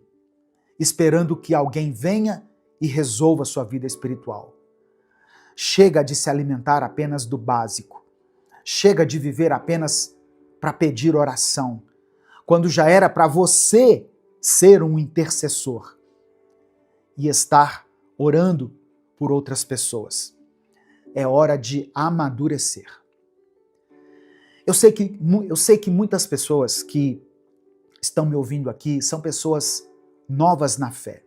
esperando que alguém venha e resolva sua vida espiritual. Chega de se alimentar apenas do básico. Chega de viver apenas para pedir oração, quando já era para você ser um intercessor e estar orando por outras pessoas. É hora de amadurecer. Eu sei que muitas pessoas que estão me ouvindo aqui são pessoas novas na fé.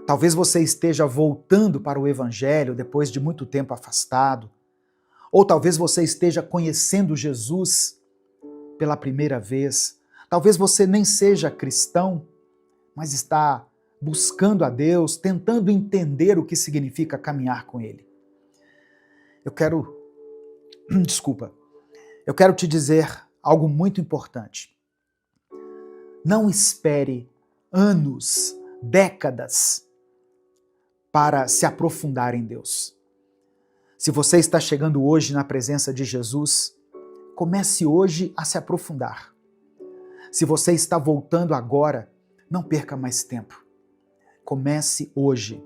Talvez você esteja voltando para o Evangelho depois de muito tempo afastado, ou talvez você esteja conhecendo Jesus pela primeira vez. Talvez você nem seja cristão, mas está buscando a Deus, tentando entender o que significa caminhar com Ele. Eu quero te dizer algo muito importante. Não espere anos, décadas para se aprofundar em Deus. Se você está chegando hoje na presença de Jesus, comece hoje a se aprofundar. Se você está voltando agora, não perca mais tempo. Comece hoje.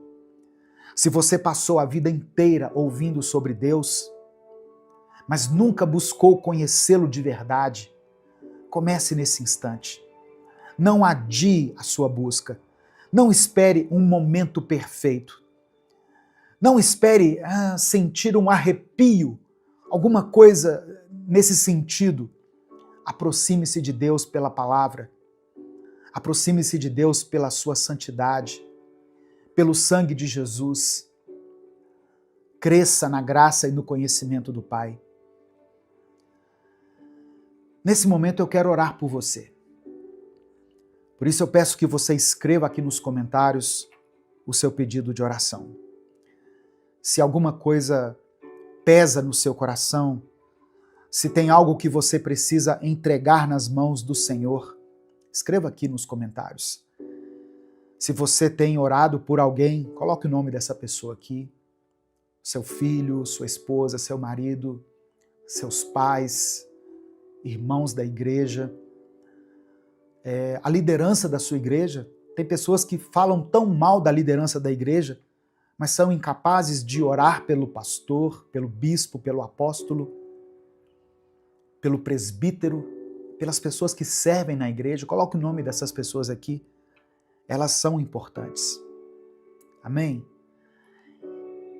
Se você passou a vida inteira ouvindo sobre Deus, mas nunca buscou conhecê-lo de verdade, comece nesse instante. Não adie a sua busca. Não espere um momento perfeito. Não espere sentir um arrepio, alguma coisa nesse sentido. Aproxime-se de Deus pela palavra. Aproxime-se de Deus pela sua santidade, pelo sangue de Jesus. Cresça na graça e no conhecimento do Pai. Nesse momento eu quero orar por você. Por isso eu peço que você escreva aqui nos comentários o seu pedido de oração. Se alguma coisa pesa no seu coração, se tem algo que você precisa entregar nas mãos do Senhor, escreva aqui nos comentários. Se você tem orado por alguém, coloque o nome dessa pessoa aqui. Seu filho, sua esposa, seu marido, seus pais, irmãos da igreja, a liderança da sua igreja. Tem pessoas que falam tão mal da liderança da igreja, mas são incapazes de orar pelo pastor, pelo bispo, pelo apóstolo, pelo presbítero, pelas pessoas que servem na igreja. Coloque o nome dessas pessoas aqui. Elas são importantes. Amém?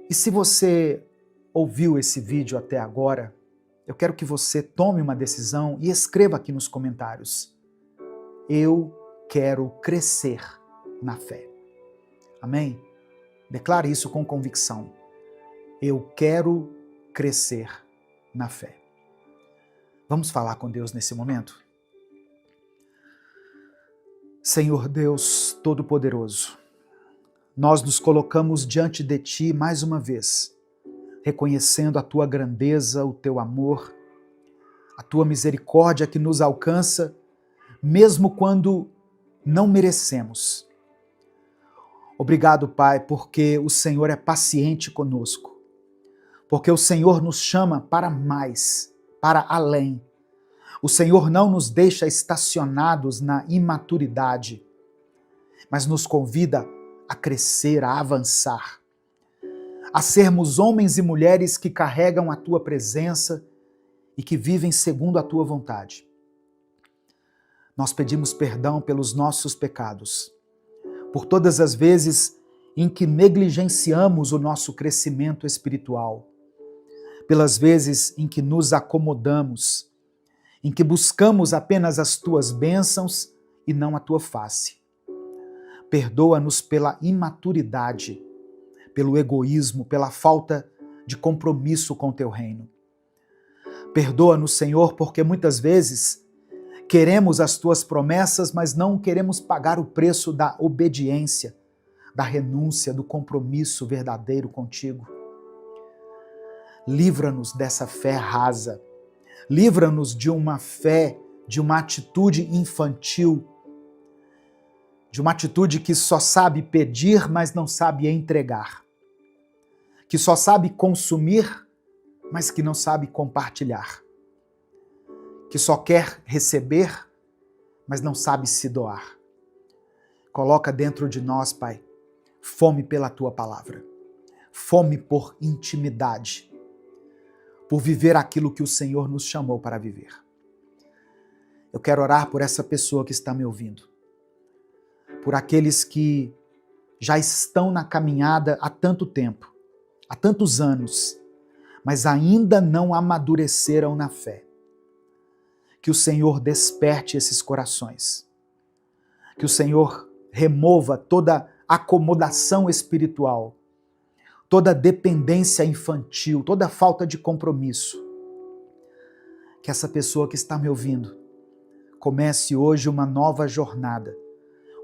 E se você ouviu esse vídeo até agora, eu quero que você tome uma decisão e escreva aqui nos comentários: eu quero crescer na fé. Amém? Declare isso com convicção. Eu quero crescer na fé. Vamos falar com Deus nesse momento? Senhor Deus Todo-Poderoso, nós nos colocamos diante de Ti mais uma vez, reconhecendo a Tua grandeza, o Teu amor, a Tua misericórdia que nos alcança, mesmo quando não merecemos. Obrigado, Pai, porque o Senhor é paciente conosco, porque o Senhor nos chama para mais, para além. O Senhor não nos deixa estacionados na imaturidade, mas nos convida a crescer, a avançar, a sermos homens e mulheres que carregam a Tua presença e que vivem segundo a Tua vontade. Nós pedimos perdão pelos nossos pecados, por todas as vezes em que negligenciamos o nosso crescimento espiritual, pelas vezes em que nos acomodamos, em que buscamos apenas as Tuas bênçãos e não a Tua face. Perdoa-nos pela imaturidade, pelo egoísmo, pela falta de compromisso com o Teu reino. Perdoa-nos, Senhor, porque muitas vezes queremos as Tuas promessas, mas não queremos pagar o preço da obediência, da renúncia, do compromisso verdadeiro contigo. Livra-nos dessa fé rasa. Livra-nos de uma fé, de uma atitude infantil, de uma atitude que só sabe pedir, mas não sabe entregar, que só sabe consumir, mas que não sabe compartilhar, que só quer receber, mas não sabe se doar. Coloca dentro de nós, Pai, fome pela Tua palavra, fome por intimidade, por viver aquilo que o Senhor nos chamou para viver. Eu quero orar por essa pessoa que está me ouvindo, por aqueles que já estão na caminhada há tanto tempo, há tantos anos, mas ainda não amadureceram na fé. Que o Senhor desperte esses corações, que o Senhor remova toda acomodação espiritual, toda dependência infantil, toda falta de compromisso. Que essa pessoa que está me ouvindo comece hoje uma nova jornada,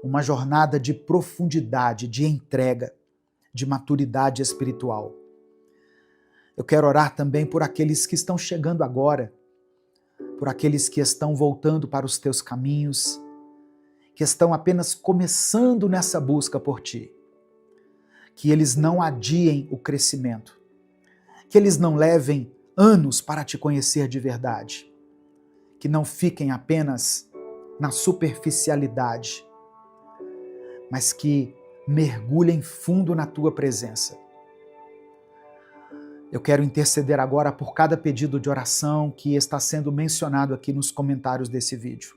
uma jornada de profundidade, de entrega, de maturidade espiritual. Eu quero orar também por aqueles que estão chegando agora, por aqueles que estão voltando para os Teus caminhos, que estão apenas começando nessa busca por Ti. Que eles não adiem o crescimento, que eles não levem anos para Te conhecer de verdade, que não fiquem apenas na superficialidade, mas que mergulhem fundo na Tua presença. Eu quero interceder agora por cada pedido de oração que está sendo mencionado aqui nos comentários desse vídeo.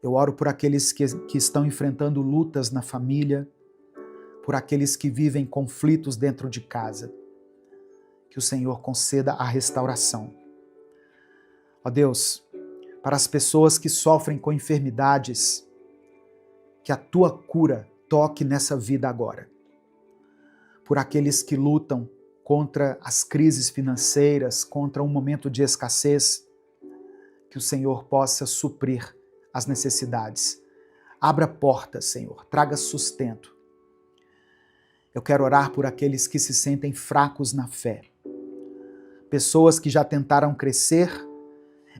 Eu oro por aqueles que estão enfrentando lutas na família, por aqueles que vivem conflitos dentro de casa. Que o Senhor conceda a restauração. Ó Deus, para as pessoas que sofrem com enfermidades, que a Tua cura toque nessa vida agora. Por aqueles que lutam contra as crises financeiras, contra um momento de escassez, que o Senhor possa suprir as necessidades. Abra portas, Senhor, traga sustento. Eu quero orar por aqueles que se sentem fracos na fé. Pessoas que já tentaram crescer,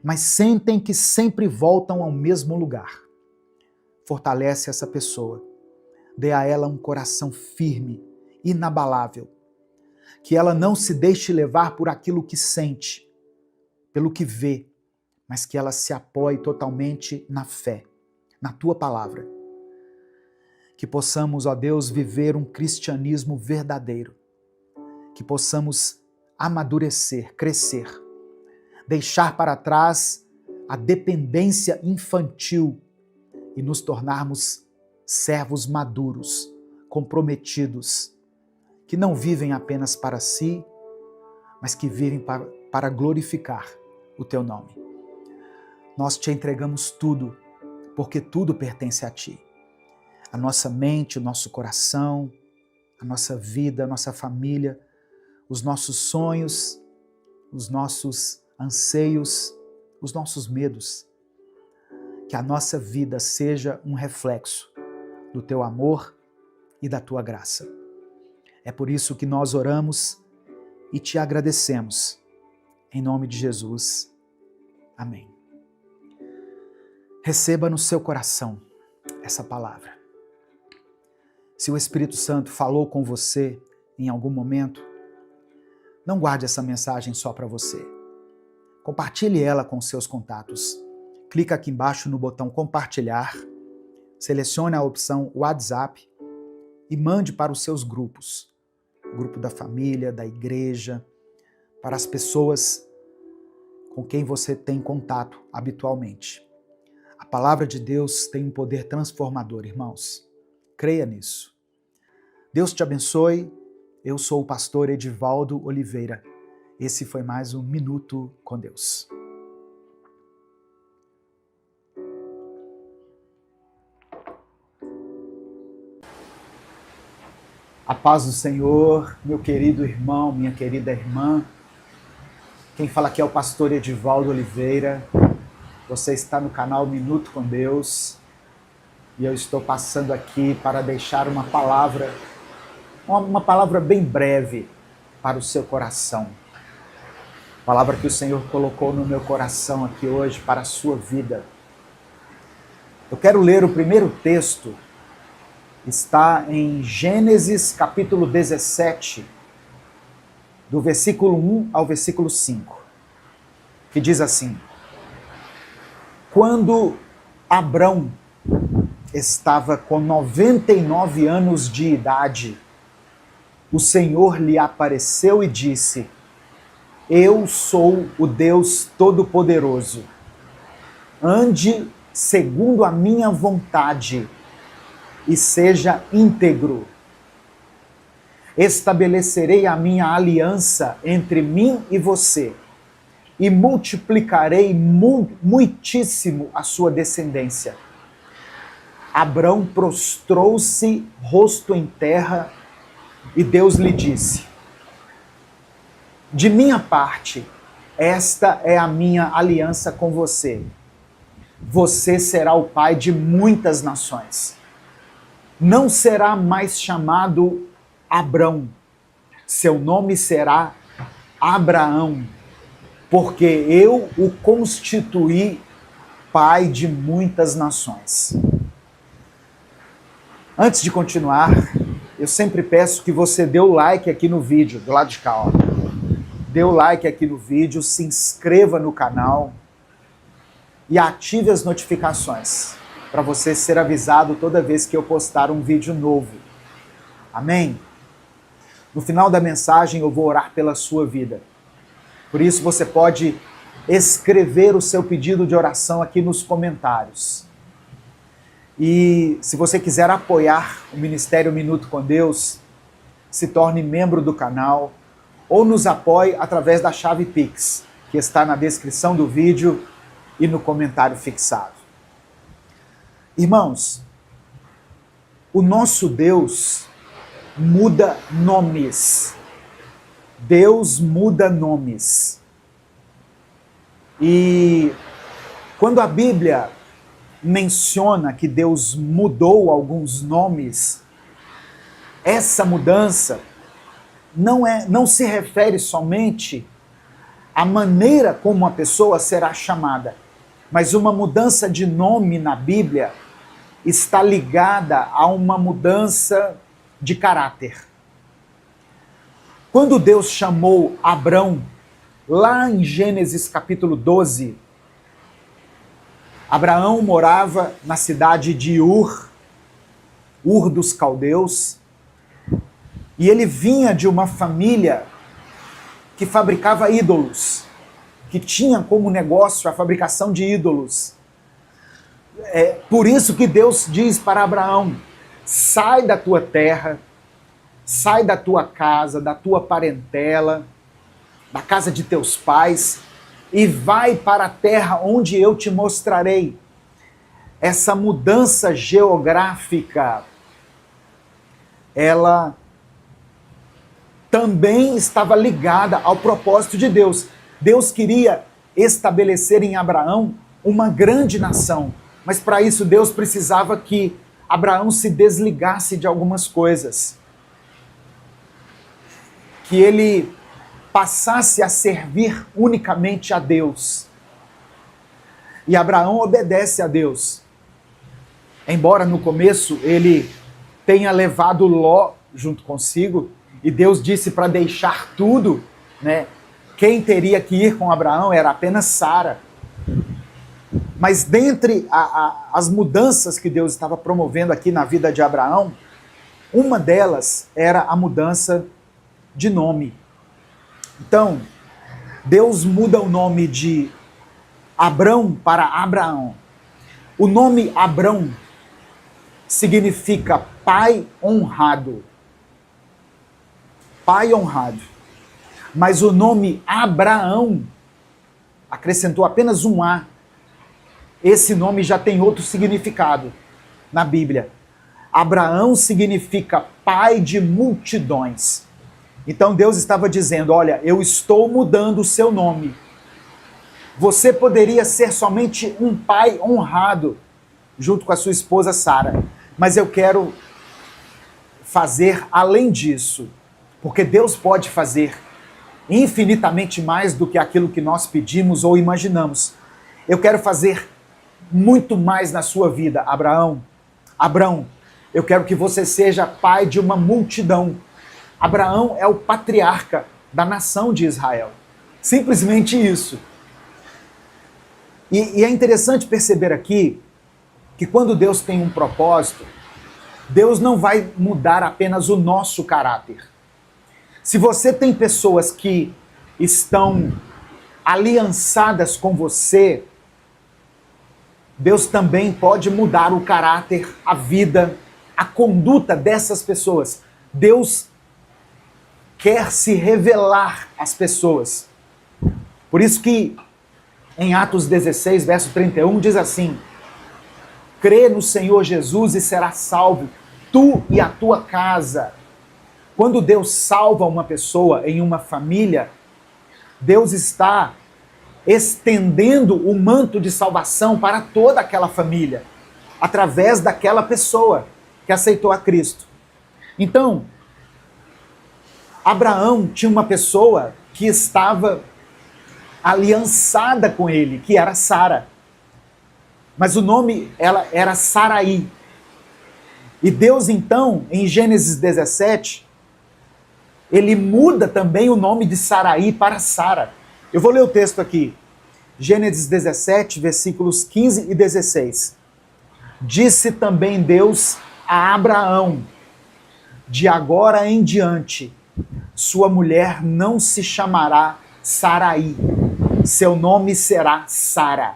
mas sentem que sempre voltam ao mesmo lugar. Fortalece essa pessoa. Dê a ela um coração firme, inabalável. Que ela não se deixe levar por aquilo que sente, pelo que vê, mas que ela se apoie totalmente na fé, na tua palavra. Que possamos, ó Deus, viver um cristianismo verdadeiro. Que possamos amadurecer, crescer, deixar para trás a dependência infantil e nos tornarmos servos maduros, comprometidos, que não vivem apenas para si, mas que vivem para glorificar o teu nome. Nós te entregamos tudo, porque tudo pertence a ti. A nossa mente, o nosso coração, a nossa vida, a nossa família, os nossos sonhos, os nossos anseios, os nossos medos. Que a nossa vida seja um reflexo do teu amor e da tua graça. É por isso que nós oramos e te agradecemos. Em nome de Jesus. Amém. Receba no seu coração essa palavra. Se o Espírito Santo falou com você em algum momento, não guarde essa mensagem só para você. Compartilhe ela com seus contatos. Clica aqui embaixo no botão compartilhar, selecione a opção WhatsApp e mande para os seus grupos. O grupo da família, da igreja, para as pessoas com quem você tem contato habitualmente. A palavra de Deus tem um poder transformador, irmãos. Creia nisso. Deus te abençoe. Eu sou o pastor Edivaldo Oliveira. Esse foi mais um Minuto com Deus. A paz do Senhor, meu querido irmão, minha querida irmã. Quem fala aqui é o pastor Edivaldo Oliveira. Você está no canal Minuto com Deus. E eu estou passando aqui para deixar uma palavra bem breve para o seu coração. Palavra que o Senhor colocou no meu coração aqui hoje para a sua vida. Eu quero ler o primeiro texto. Está em Gênesis capítulo 17, do versículo 1 ao versículo 5, que diz assim: Quando Abrão estava com 99 anos de idade, o Senhor lhe apareceu e disse: Eu sou o Deus Todo-Poderoso. Ande segundo a minha vontade e seja íntegro. Estabelecerei a minha aliança entre mim e você e multiplicarei muitíssimo a sua descendência. Abrão prostrou-se, rosto em terra, e Deus lhe disse: De minha parte, esta é a minha aliança com você. Você será o pai de muitas nações. Não será mais chamado Abrão, seu nome será Abraão, porque eu o constituí pai de muitas nações. Antes de continuar, eu sempre peço que você dê o like aqui no vídeo, do lado de cá, ó. Dê o like aqui no vídeo, se inscreva no canal e ative as notificações para você ser avisado toda vez que eu postar um vídeo novo. Amém? No final da mensagem eu vou orar pela sua vida. Por isso você pode escrever o seu pedido de oração aqui nos comentários. E se você quiser apoiar o Ministério Minuto com Deus, se torne membro do canal ou nos apoie através da chave Pix, que está na descrição do vídeo e no comentário fixado. Irmãos, o nosso Deus muda nomes. Deus muda nomes. E quando a Bíblia menciona que Deus mudou alguns nomes, essa mudança não se refere somente à maneira como a pessoa será chamada, mas uma mudança de nome na Bíblia está ligada a uma mudança de caráter. Quando Deus chamou Abrão, lá em Gênesis capítulo 12, Abraão morava na cidade de Ur dos Caldeus, e ele vinha de uma família que fabricava ídolos, que tinha como negócio a fabricação de ídolos. Por isso que Deus diz para Abraão: sai da tua terra, sai da tua casa, da tua parentela, da casa de teus pais, e vai para a terra onde eu te mostrarei. Essa mudança geográfica, ela também estava ligada ao propósito de Deus. Deus queria estabelecer em Abraão uma grande nação, mas para isso Deus precisava que Abraão se desligasse de algumas coisas, que ele passasse a servir unicamente a Deus. E Abraão obedece a Deus. Embora no começo ele tenha levado Ló junto consigo, e Deus disse para deixar tudo, né? Quem teria que ir com Abraão era apenas Sara. Mas dentre as mudanças que Deus estava promovendo aqui na vida de Abraão, uma delas era a mudança de nome. Então, Deus muda o nome de Abrão para Abraão. O nome Abrão significa pai honrado. Pai honrado. Mas o nome Abraão acrescentou apenas um A. Esse nome já tem outro significado na Bíblia. Abraão significa pai de multidões. Então Deus estava dizendo: olha, eu estou mudando o seu nome. Você poderia ser somente um pai honrado, junto com a sua esposa Sara, mas eu quero fazer além disso, porque Deus pode fazer infinitamente mais do que aquilo que nós pedimos ou imaginamos. Eu quero fazer muito mais na sua vida, Abraão. Abrão, eu quero que você seja pai de uma multidão. Abraão é o patriarca da nação de Israel. Simplesmente isso. E é interessante perceber aqui que quando Deus tem um propósito, Deus não vai mudar apenas o nosso caráter. Se você tem pessoas que estão aliançadas com você, Deus também pode mudar o caráter, a vida, a conduta dessas pessoas. Deus quer se revelar às pessoas. Por isso que em Atos 16, verso 31, diz assim: crê no Senhor Jesus e serás salvo, tu e a tua casa. Quando Deus salva uma pessoa em uma família, Deus está estendendo o manto de salvação para toda aquela família, através daquela pessoa que aceitou a Cristo. Então, Abraão tinha uma pessoa que estava aliançada com ele, que era Sara. Mas o nome ela era Saraí. E Deus então, em Gênesis 17, ele muda também o nome de Saraí para Sara. Eu vou ler o texto aqui. Gênesis 17, versículos 15 e 16. Disse também Deus a Abraão: de agora em diante, sua mulher não se chamará Saraí, seu nome será Sara.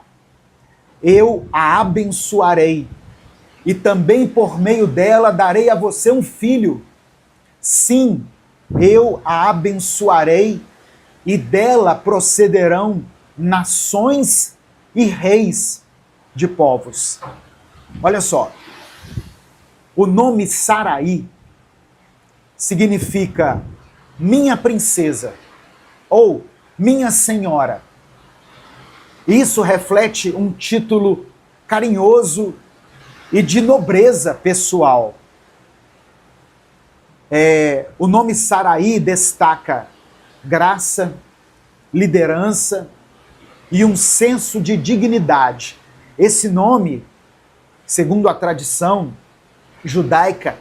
Eu a abençoarei, e também por meio dela darei a você um filho. Sim, eu a abençoarei, e dela procederão nações e reis de povos. Olha só, o nome Saraí significa minha princesa ou minha senhora. Isso reflete um título carinhoso e de nobreza pessoal. O nome Saraí destaca graça, liderança e um senso de dignidade. Esse nome, segundo a tradição judaica,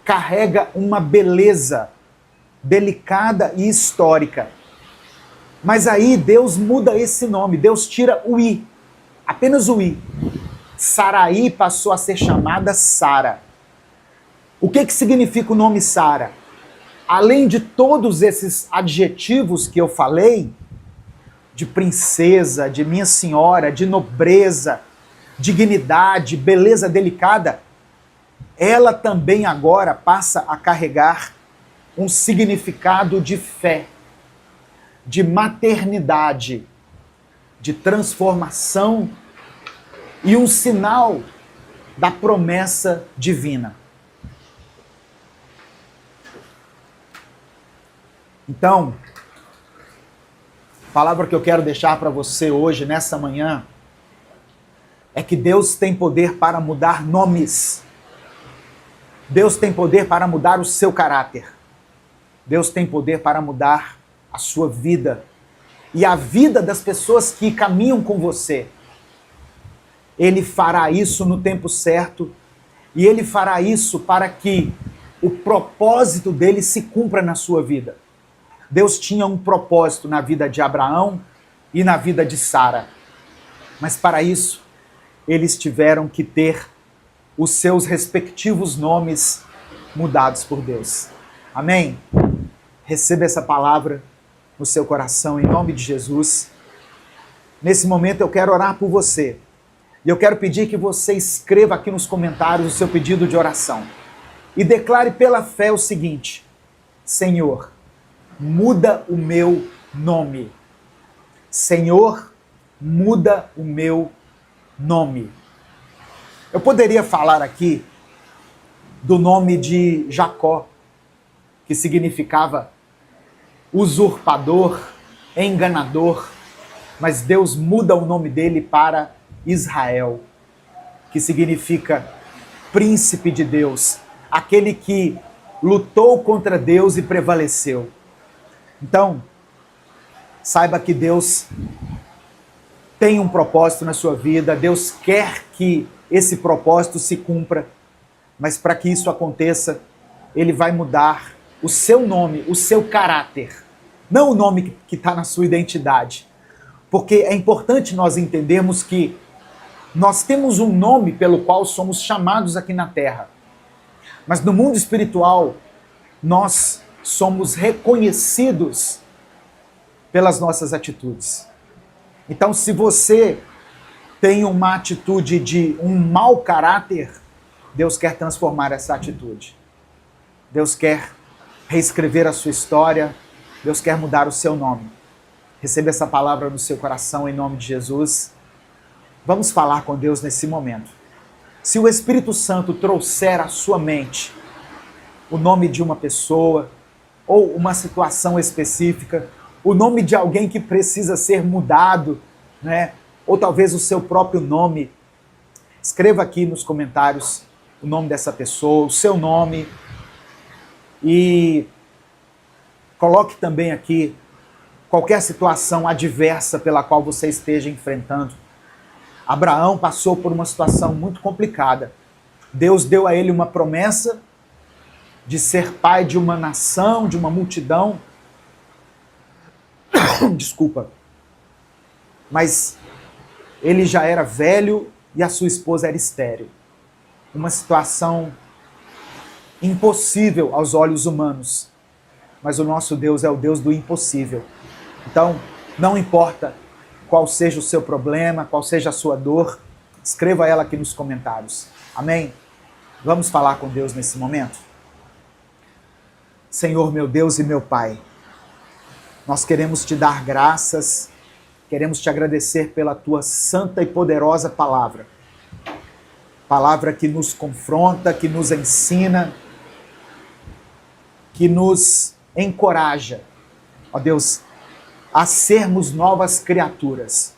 carrega uma beleza delicada e histórica. Mas aí Deus muda esse nome, Deus tira o I, apenas o I, Saraí passou a ser chamada Sara. O que significa o nome Sara? Além de todos esses adjetivos que eu falei, de princesa, de minha senhora, de nobreza, dignidade, beleza delicada, ela também agora passa a carregar um significado de fé, de maternidade, de transformação e um sinal da promessa divina. Então, a palavra que eu quero deixar para você hoje, nessa manhã, é que Deus tem poder para mudar nomes. Deus tem poder para mudar o seu caráter. Deus tem poder para mudar a sua vida e a vida das pessoas que caminham com você. Ele fará isso no tempo certo e Ele fará isso para que o propósito dele se cumpra na sua vida. Deus tinha um propósito na vida de Abraão e na vida de Sara. Mas para isso, eles tiveram que ter os seus respectivos nomes mudados por Deus. Amém? Receba essa palavra no seu coração, em nome de Jesus. Nesse momento eu quero orar por você. E eu quero pedir que você escreva aqui nos comentários o seu pedido de oração. E declare pela fé o seguinte: Senhor, muda o meu nome. Senhor, muda o meu nome. Eu poderia falar aqui do nome de Jacó, que significava usurpador, enganador, mas Deus muda o nome dele para Israel, que significa príncipe de Deus, aquele que lutou contra Deus e prevaleceu. Então, saiba que Deus tem um propósito na sua vida, Deus quer que esse propósito se cumpra, mas para que isso aconteça, Ele vai mudar o seu nome, o seu caráter, não o nome que está na sua identidade. Porque é importante nós entendermos que nós temos um nome pelo qual somos chamados aqui na Terra, mas no mundo espiritual, nós somos reconhecidos pelas nossas atitudes. Então, se você tem uma atitude de um mau caráter, Deus quer transformar essa atitude. Deus quer reescrever a sua história, Deus quer mudar o seu nome. Receba essa palavra no seu coração em nome de Jesus. Vamos falar com Deus nesse momento. Se o Espírito Santo trouxer à sua mente o nome de uma pessoa ou uma situação específica, o nome de alguém que precisa ser mudado, né? Ou talvez o seu próprio nome, escreva aqui nos comentários o nome dessa pessoa, o seu nome, e coloque também aqui qualquer situação adversa pela qual você esteja enfrentando. Abraão passou por uma situação muito complicada. Deus deu a ele uma promessa de ser pai de uma nação, de uma multidão. Desculpa. Mas ele já era velho e a sua esposa era estéril. Uma situação impossível aos olhos humanos. Mas o nosso Deus é o Deus do impossível. Então, não importa qual seja o seu problema, qual seja a sua dor, escreva ela aqui nos comentários. Amém? Vamos falar com Deus nesse momento? Senhor, meu Deus e meu Pai, nós queremos te dar graças, queremos te agradecer pela tua santa e poderosa palavra. Palavra que nos confronta, que nos ensina, que nos encoraja, ó Deus, a sermos novas criaturas.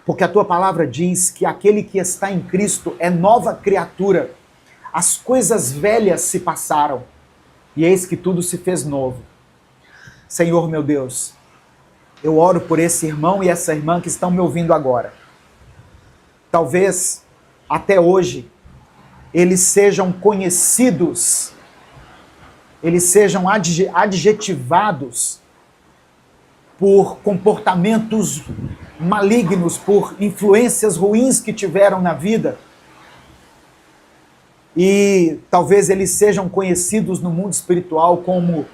Porque a tua palavra diz que aquele que está em Cristo é nova criatura. As coisas velhas se passaram e eis que tudo se fez novo. Senhor, meu Deus, eu oro por esse irmão e essa irmã que estão me ouvindo agora. Talvez, até hoje, eles sejam conhecidos, eles sejam adjetivados por comportamentos malignos, por influências ruins que tiveram na vida, e talvez eles sejam conhecidos no mundo espiritual como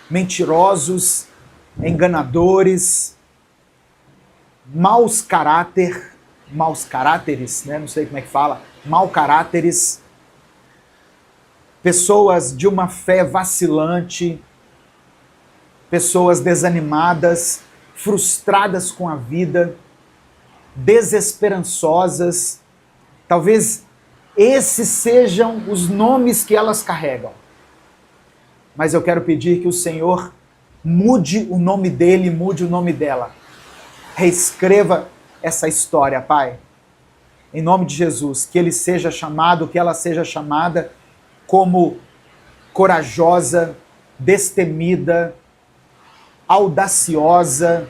mentirosos, enganadores, maus caráteres, né? Não sei como é que fala, mau caráteres, pessoas de uma fé vacilante, pessoas desanimadas, frustradas com a vida, desesperançosas. Talvez esses sejam os nomes que elas carregam. Mas eu quero pedir que o Senhor mude o nome dele, mude o nome dela. Reescreva essa história, Pai. Em nome de Jesus, que ele seja chamado, que ela seja chamada como corajosa, destemida, audaciosa,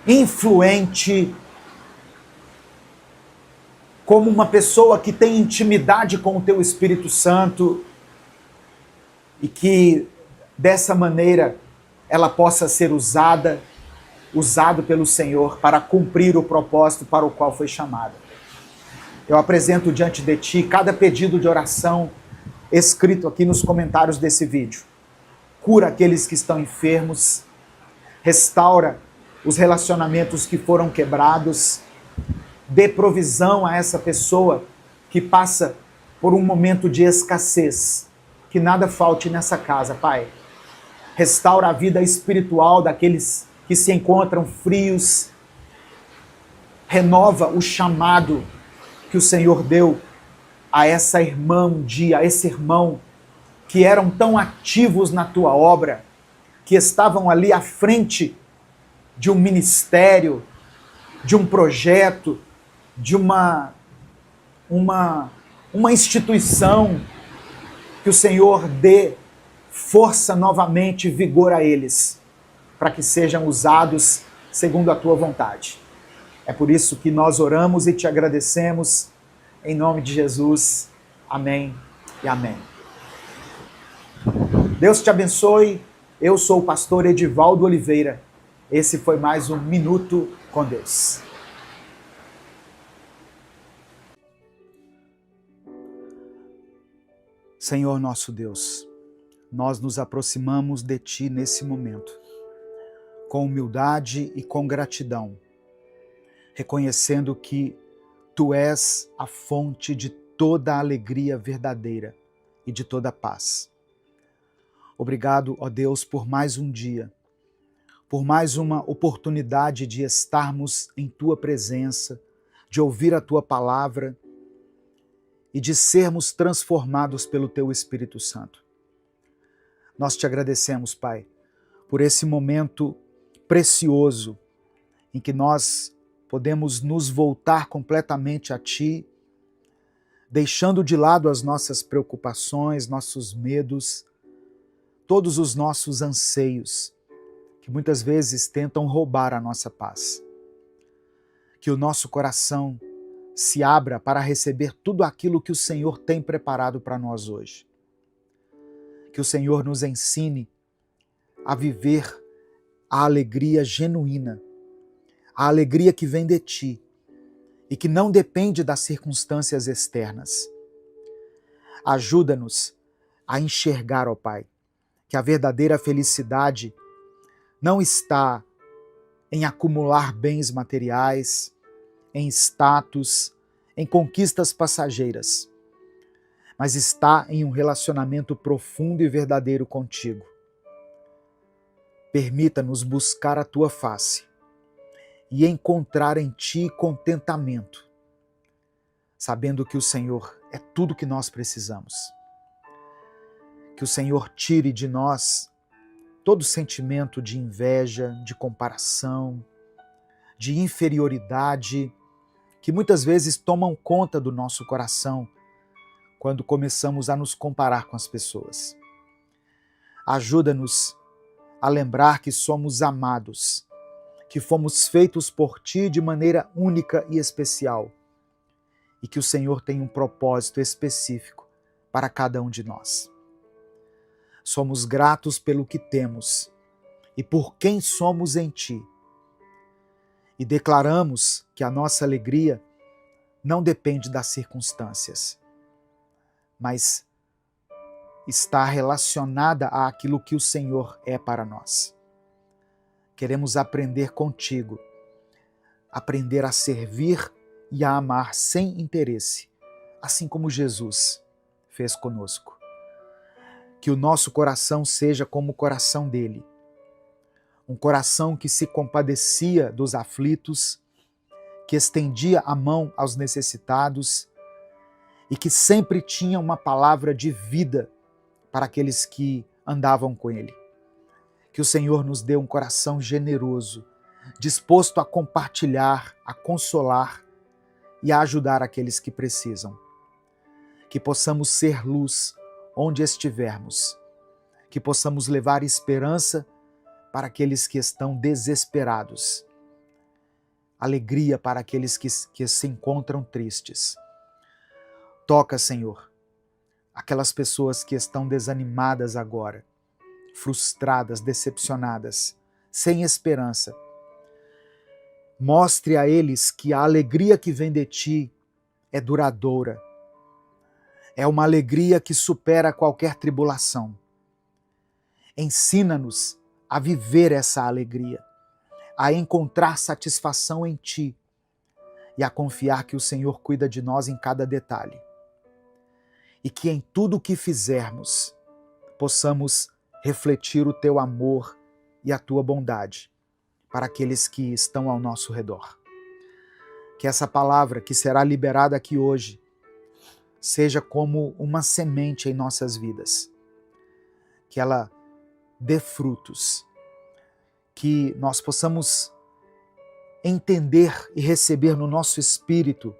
influente, como uma pessoa que tem intimidade com o teu Espírito Santo e que dessa maneira ela possa ser usado pelo Senhor para cumprir o propósito para o qual foi chamada. Eu apresento diante de ti cada pedido de oração escrito aqui nos comentários desse vídeo. Cura aqueles que estão enfermos, restaura os relacionamentos que foram quebrados, dê provisão a essa pessoa que passa por um momento de escassez, que nada falte nessa casa, Pai. Restaura a vida espiritual daqueles que se encontram frios, renova o chamado que o Senhor deu a essa irmã um dia, a esse irmão que eram tão ativos na tua obra, que estavam ali à frente de um ministério, de um projeto, de uma instituição, que o Senhor dê força novamente, vigor a eles, para que sejam usados segundo a tua vontade. É por isso que nós oramos e te agradecemos, em nome de Jesus. Amém e amém. Deus te abençoe. Eu sou o pastor Edivaldo Oliveira. Esse foi mais um Minuto com Deus. Senhor nosso Deus, nós nos aproximamos de Ti nesse momento, com humildade e com gratidão, reconhecendo que Tu és a fonte de toda a alegria verdadeira e de toda a paz. Obrigado, ó Deus, por mais um dia, por mais uma oportunidade de estarmos em Tua presença, de ouvir a Tua palavra e de sermos transformados pelo Teu Espírito Santo. Nós te agradecemos, Pai, por esse momento precioso em que nós podemos nos voltar completamente a Ti, deixando de lado as nossas preocupações, nossos medos, todos os nossos anseios, que muitas vezes tentam roubar a nossa paz. Que o nosso coração se abra para receber tudo aquilo que o Senhor tem preparado para nós hoje. Que o Senhor nos ensine a viver a alegria genuína, a alegria que vem de Ti e que não depende das circunstâncias externas. Ajuda-nos a enxergar, ó Pai, que a verdadeira felicidade não está em acumular bens materiais, em status, em conquistas passageiras, mas está em um relacionamento profundo e verdadeiro contigo. Permita-nos buscar a Tua face e encontrar em Ti contentamento, sabendo que o Senhor é tudo que nós precisamos. Que o Senhor tire de nós todo sentimento de inveja, de comparação, de inferioridade, que muitas vezes tomam conta do nosso coração quando começamos a nos comparar com as pessoas. Ajuda-nos a lembrar que somos amados, que fomos feitos por Ti de maneira única e especial, e que o Senhor tem um propósito específico para cada um de nós. Somos gratos pelo que temos e por quem somos em Ti. E declaramos que a nossa alegria não depende das circunstâncias, mas está relacionada àquilo que o Senhor é para nós. Queremos aprender contigo, aprender a servir e a amar sem interesse, assim como Jesus fez conosco. Que o nosso coração seja como o coração dele, um coração que se compadecia dos aflitos, que estendia a mão aos necessitados e que sempre tinha uma palavra de vida para aqueles que andavam com ele. Que o Senhor nos dê um coração generoso, disposto a compartilhar, a consolar e a ajudar aqueles que precisam. Que possamos ser luz onde estivermos, que possamos levar esperança para aqueles que estão desesperados, alegria para aqueles que se encontram tristes. Toca, Senhor, aquelas pessoas que estão desanimadas agora, frustradas, decepcionadas, sem esperança. Mostre a eles que a alegria que vem de ti é duradoura. É uma alegria que supera qualquer tribulação. Ensina-nos a viver essa alegria, a encontrar satisfação em ti e a confiar que o Senhor cuida de nós em cada detalhe. E que em tudo o que fizermos, possamos refletir o teu amor e a tua bondade para aqueles que estão ao nosso redor. Que essa palavra que será liberada aqui hoje seja como uma semente em nossas vidas. Que ela dê frutos. Que nós possamos entender e receber no nosso espírito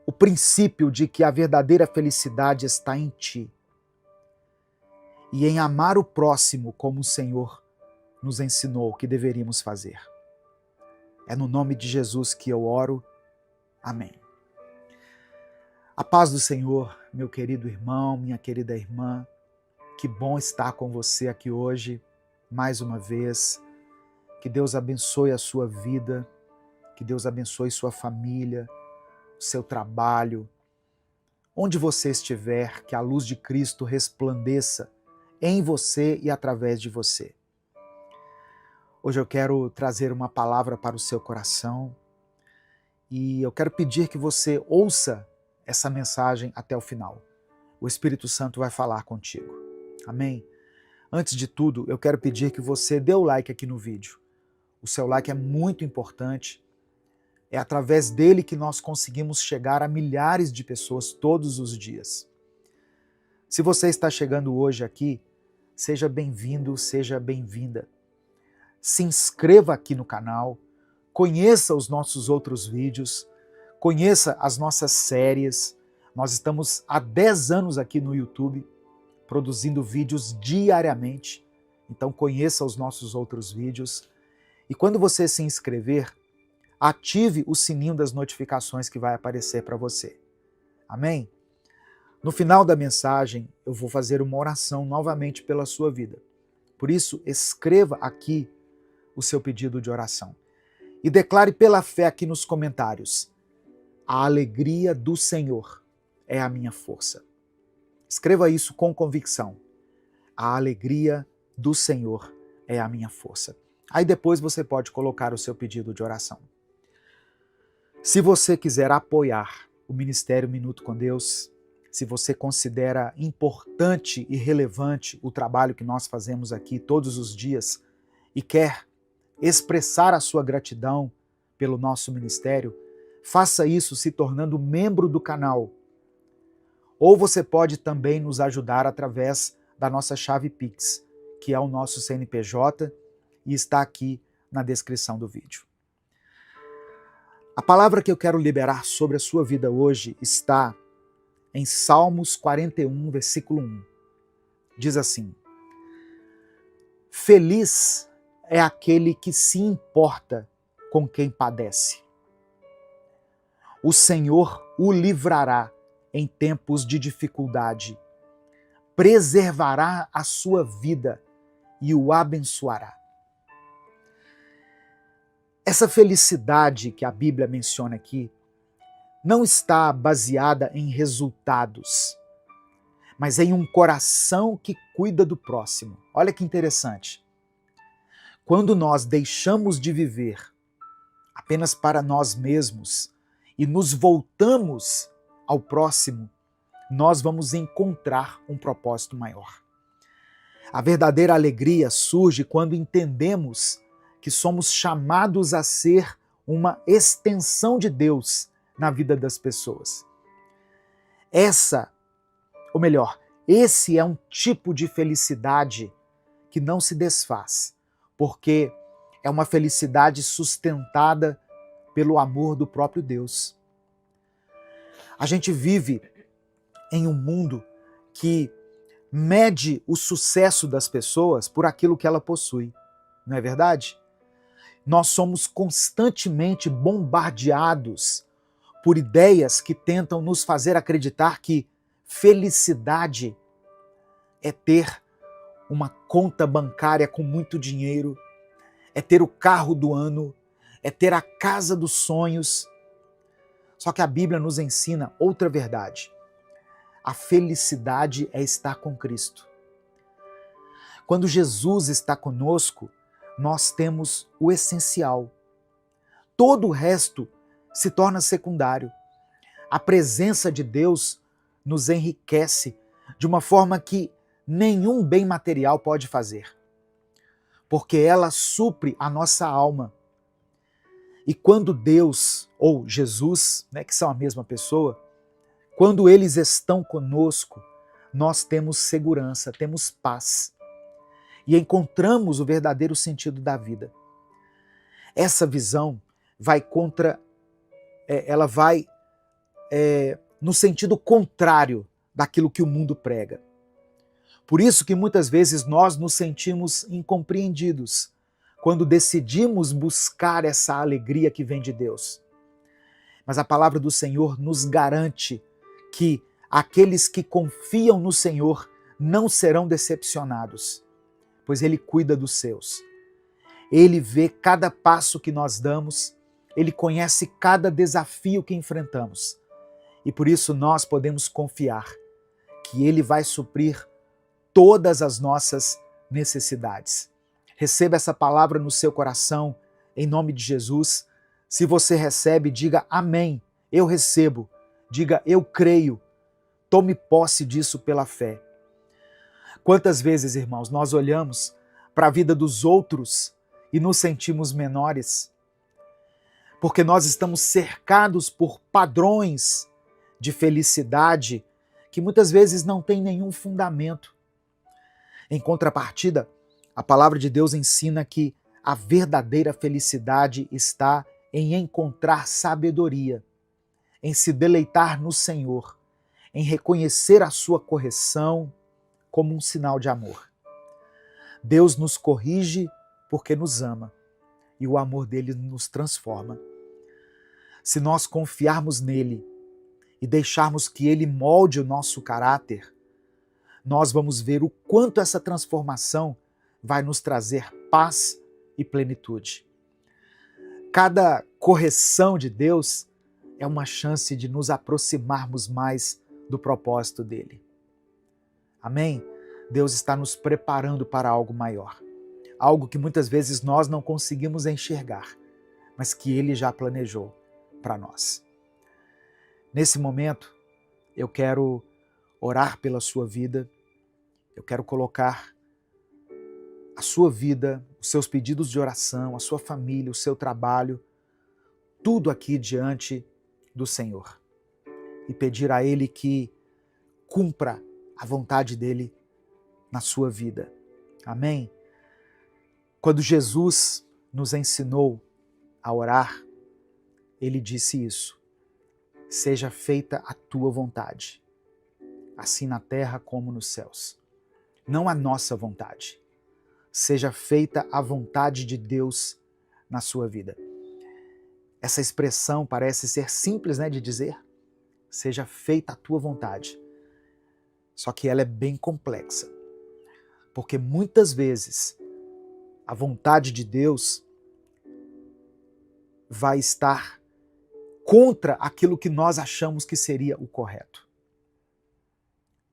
o princípio de que a verdadeira felicidade está em ti e em amar o próximo como o Senhor nos ensinou que deveríamos fazer. É no nome de Jesus que eu oro. Amém. A paz do Senhor, meu querido irmão, minha querida irmã, que bom estar com você aqui hoje, mais uma vez. Que Deus abençoe a sua vida, que Deus abençoe sua família, seu trabalho, onde você estiver, que a luz de Cristo resplandeça em você e através de você. Hoje eu quero trazer uma palavra para o seu coração e eu quero pedir que você ouça essa mensagem até o final. O Espírito Santo vai falar contigo. Amém? Antes de tudo, eu quero pedir que você dê o like aqui no vídeo. O seu like é muito importante. É através dele que nós conseguimos chegar a milhares de pessoas todos os dias. Se você está chegando hoje aqui, seja bem-vindo, seja bem-vinda. Se inscreva aqui no canal, conheça os nossos outros vídeos, conheça as nossas séries. Nós estamos há 10 anos aqui no YouTube, produzindo vídeos diariamente. Então conheça os nossos outros vídeos. E quando você se inscrever, ative o sininho das notificações que vai aparecer para você. Amém? No final da mensagem, eu vou fazer uma oração novamente pela sua vida. Por isso, escreva aqui o seu pedido de oração. E declare pela fé aqui nos comentários: a alegria do Senhor é a minha força. Escreva isso com convicção. A alegria do Senhor é a minha força. Aí depois você pode colocar o seu pedido de oração. Se você quiser apoiar o Ministério Minuto com Deus, se você considera importante e relevante o trabalho que nós fazemos aqui todos os dias e quer expressar a sua gratidão pelo nosso ministério, faça isso se tornando membro do canal. Ou você pode também nos ajudar através da nossa chave Pix, que é o nosso CNPJ e está aqui na descrição do vídeo. A palavra que eu quero liberar sobre a sua vida hoje está em Salmos 41, versículo 1. Diz assim: feliz é aquele que se importa com quem padece. O Senhor o livrará em tempos de dificuldade, preservará a sua vida e o abençoará. Essa felicidade que a Bíblia menciona aqui não está baseada em resultados, mas em um coração que cuida do próximo. Olha que interessante. Quando nós deixamos de viver apenas para nós mesmos e nos voltamos ao próximo, nós vamos encontrar um propósito maior. A verdadeira alegria surge quando entendemos que somos chamados a ser uma extensão de Deus na vida das pessoas. Esse é um tipo de felicidade que não se desfaz, porque é uma felicidade sustentada pelo amor do próprio Deus. A gente vive em um mundo que mede o sucesso das pessoas por aquilo que ela possui, não é verdade? Nós somos constantemente bombardeados por ideias que tentam nos fazer acreditar que felicidade é ter uma conta bancária com muito dinheiro, é ter o carro do ano, é ter a casa dos sonhos. Só que a Bíblia nos ensina outra verdade. A felicidade é estar com Cristo. Quando Jesus está conosco, nós temos o essencial. Todo o resto se torna secundário. A presença de Deus nos enriquece de uma forma que nenhum bem material pode fazer, porque ela supre a nossa alma. E quando Deus ou Jesus, que são a mesma pessoa, quando eles estão conosco, nós temos segurança, temos paz e encontramos o verdadeiro sentido da vida. Essa visão vai no sentido contrário daquilo que o mundo prega. Por isso que muitas vezes nós nos sentimos incompreendidos quando decidimos buscar essa alegria que vem de Deus. Mas a palavra do Senhor nos garante que aqueles que confiam no Senhor não serão decepcionados, pois Ele cuida dos seus. Ele vê cada passo que nós damos, Ele conhece cada desafio que enfrentamos. E por isso nós podemos confiar que Ele vai suprir todas as nossas necessidades. Receba essa palavra no seu coração, em nome de Jesus. Se você recebe, diga amém, eu recebo. Diga eu creio, tome posse disso pela fé. Quantas vezes, irmãos, nós olhamos para a vida dos outros e nos sentimos menores? Porque nós estamos cercados por padrões de felicidade que muitas vezes não têm nenhum fundamento. Em contrapartida, a palavra de Deus ensina que a verdadeira felicidade está em encontrar sabedoria, em se deleitar no Senhor, em reconhecer a sua correção como um sinal de amor. Deus nos corrige porque nos ama e o amor dele nos transforma. Se nós confiarmos nele e deixarmos que ele molde o nosso caráter, nós vamos ver o quanto essa transformação vai nos trazer paz e plenitude. Cada correção de Deus é uma chance de nos aproximarmos mais do propósito dele. Amém? Deus está nos preparando para algo maior. Algo que muitas vezes nós não conseguimos enxergar, mas que ele já planejou para nós. Nesse momento, eu quero orar pela sua vida, eu quero colocar a sua vida, os seus pedidos de oração, a sua família, o seu trabalho, tudo aqui diante do Senhor e pedir a Ele que cumpra a vontade dEle na sua vida. Amém? Quando Jesus nos ensinou a orar, Ele disse isso: seja feita a tua vontade, assim na terra como nos céus. Não a nossa vontade. Seja feita a vontade de Deus na sua vida. Essa expressão parece ser simples, de dizer. Seja feita a tua vontade. Só que ela é bem complexa. Porque muitas vezes a vontade de Deus vai estar contra aquilo que nós achamos que seria o correto.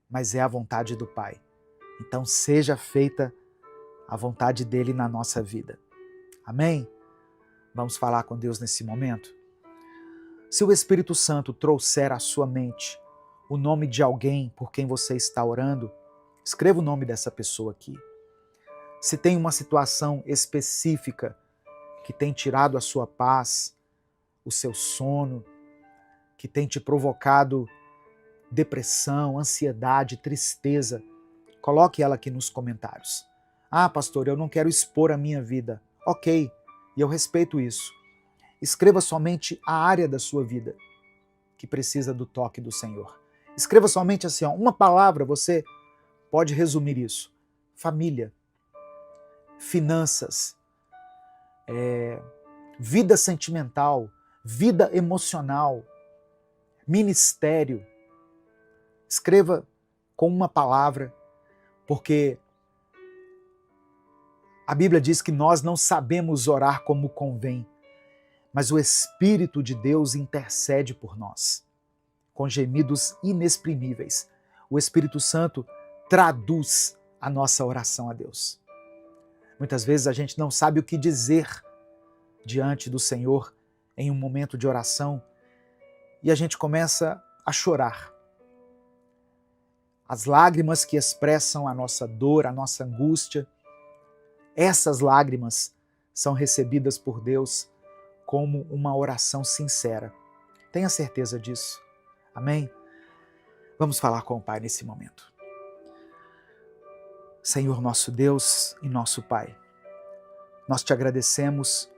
Mas é a vontade do Pai. Então seja feita a vontade dele na nossa vida. Amém? Vamos falar com Deus nesse momento? Se o Espírito Santo trouxer à sua mente o nome de alguém por quem você está orando, escreva o nome dessa pessoa aqui. Se tem uma situação específica que tem tirado a sua paz, o seu sono, que tem te provocado depressão, ansiedade, tristeza, coloque ela aqui nos comentários. Ah, pastor, eu não quero expor a minha vida. Ok, e eu respeito isso. Escreva somente a área da sua vida que precisa do toque do Senhor. Escreva somente assim, uma palavra, você pode resumir isso. Família, finanças, vida sentimental, vida emocional, ministério. Escreva com uma palavra, porque a Bíblia diz que nós não sabemos orar como convém, mas o Espírito de Deus intercede por nós, com gemidos inexprimíveis. O Espírito Santo traduz a nossa oração a Deus. Muitas vezes a gente não sabe o que dizer diante do Senhor em um momento de oração e a gente começa a chorar. As lágrimas que expressam a nossa dor, a nossa angústia, essas lágrimas são recebidas por Deus como uma oração sincera. Tenha certeza disso. Amém? Vamos falar com o Pai nesse momento. Senhor nosso Deus e nosso Pai, nós te agradecemos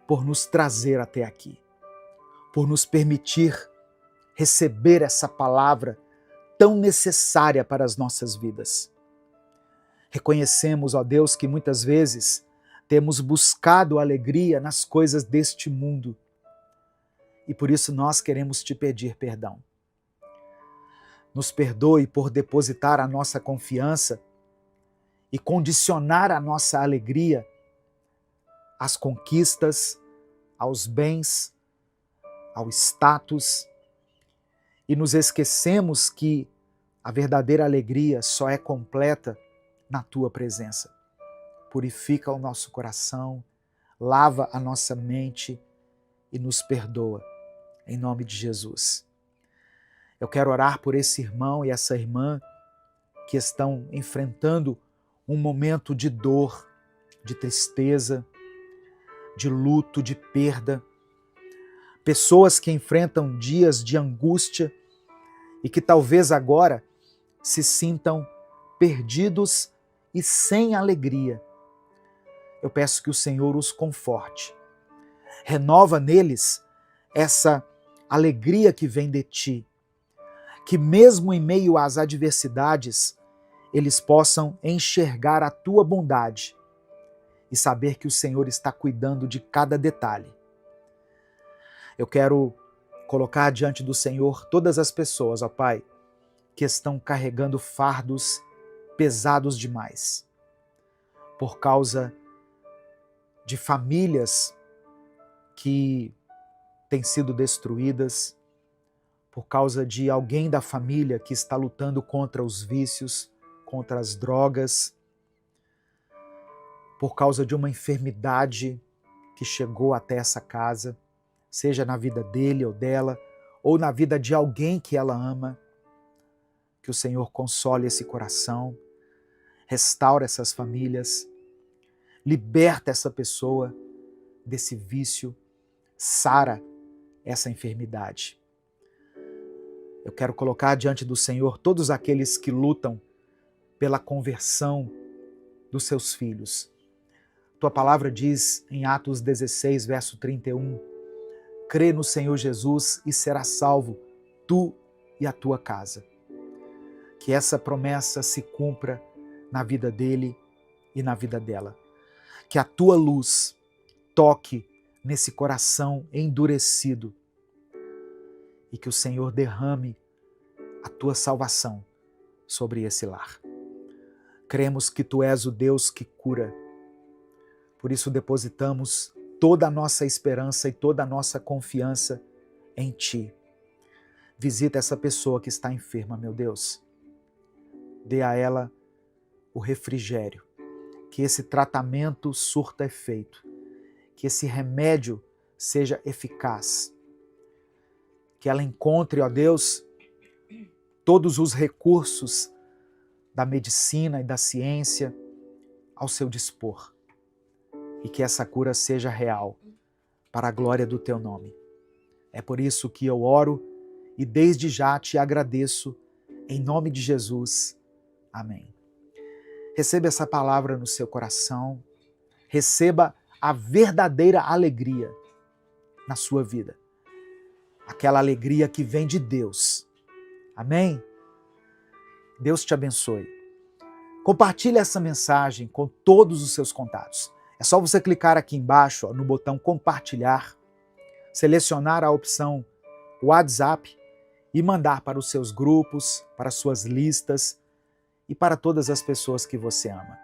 por nos trazer até aqui, por nos permitir receber essa palavra tão necessária para as nossas vidas. Reconhecemos, ó Deus, que muitas vezes temos buscado alegria nas coisas deste mundo e por isso nós queremos te pedir perdão. Nos perdoe por depositar a nossa confiança e condicionar a nossa alegria às conquistas, aos bens, ao status, e nos esquecemos que a verdadeira alegria só é completa na tua presença. Purifica o nosso coração, lava a nossa mente e nos perdoa, em nome de Jesus. Eu quero orar por esse irmão e essa irmã que estão enfrentando um momento de dor, de tristeza, de luto, de perda. Pessoas que enfrentam dias de angústia e que talvez agora se sintam perdidos e sem alegria. Eu peço que o Senhor os conforte. Renova neles essa alegria que vem de ti. Que mesmo em meio às adversidades, eles possam enxergar a tua bondade e saber que o Senhor está cuidando de cada detalhe. Eu quero colocar diante do Senhor todas as pessoas, ó Pai, que estão carregando fardos pesados demais, por causa de famílias que têm sido destruídas, por causa de alguém da família que está lutando contra os vícios, contra as drogas, por causa de uma enfermidade que chegou até essa casa, seja na vida dele ou dela, ou na vida de alguém que ela ama. Que o Senhor console esse coração, restaura essas famílias, liberta essa pessoa desse vício, sara essa enfermidade. Eu quero colocar diante do Senhor todos aqueles que lutam pela conversão dos seus filhos. Tua palavra diz em Atos 16, verso 31, crê no Senhor Jesus e serás salvo, tu e a tua casa. Que essa promessa se cumpra na vida dele e na vida dela. Que a tua luz toque nesse coração endurecido e que o Senhor derrame a tua salvação sobre esse lar. Cremos que tu és o Deus que cura. Por isso depositamos toda a nossa esperança e toda a nossa confiança em Ti. Visita essa pessoa que está enferma, meu Deus. Dê a ela o refrigério, que esse tratamento surta efeito, que esse remédio seja eficaz, que ela encontre, ó Deus, todos os recursos da medicina e da ciência ao seu dispor, e que essa cura seja real, para a glória do Teu nome. É por isso que eu oro e desde já te agradeço, em nome de Jesus. Amém. Receba essa palavra no seu coração, receba a verdadeira alegria na sua vida. Aquela alegria que vem de Deus. Amém? Deus te abençoe. Compartilhe essa mensagem com todos os seus contatos. É só você clicar aqui embaixo no botão compartilhar, selecionar a opção WhatsApp e mandar para os seus grupos, para as suas listas e para todas as pessoas que você ama.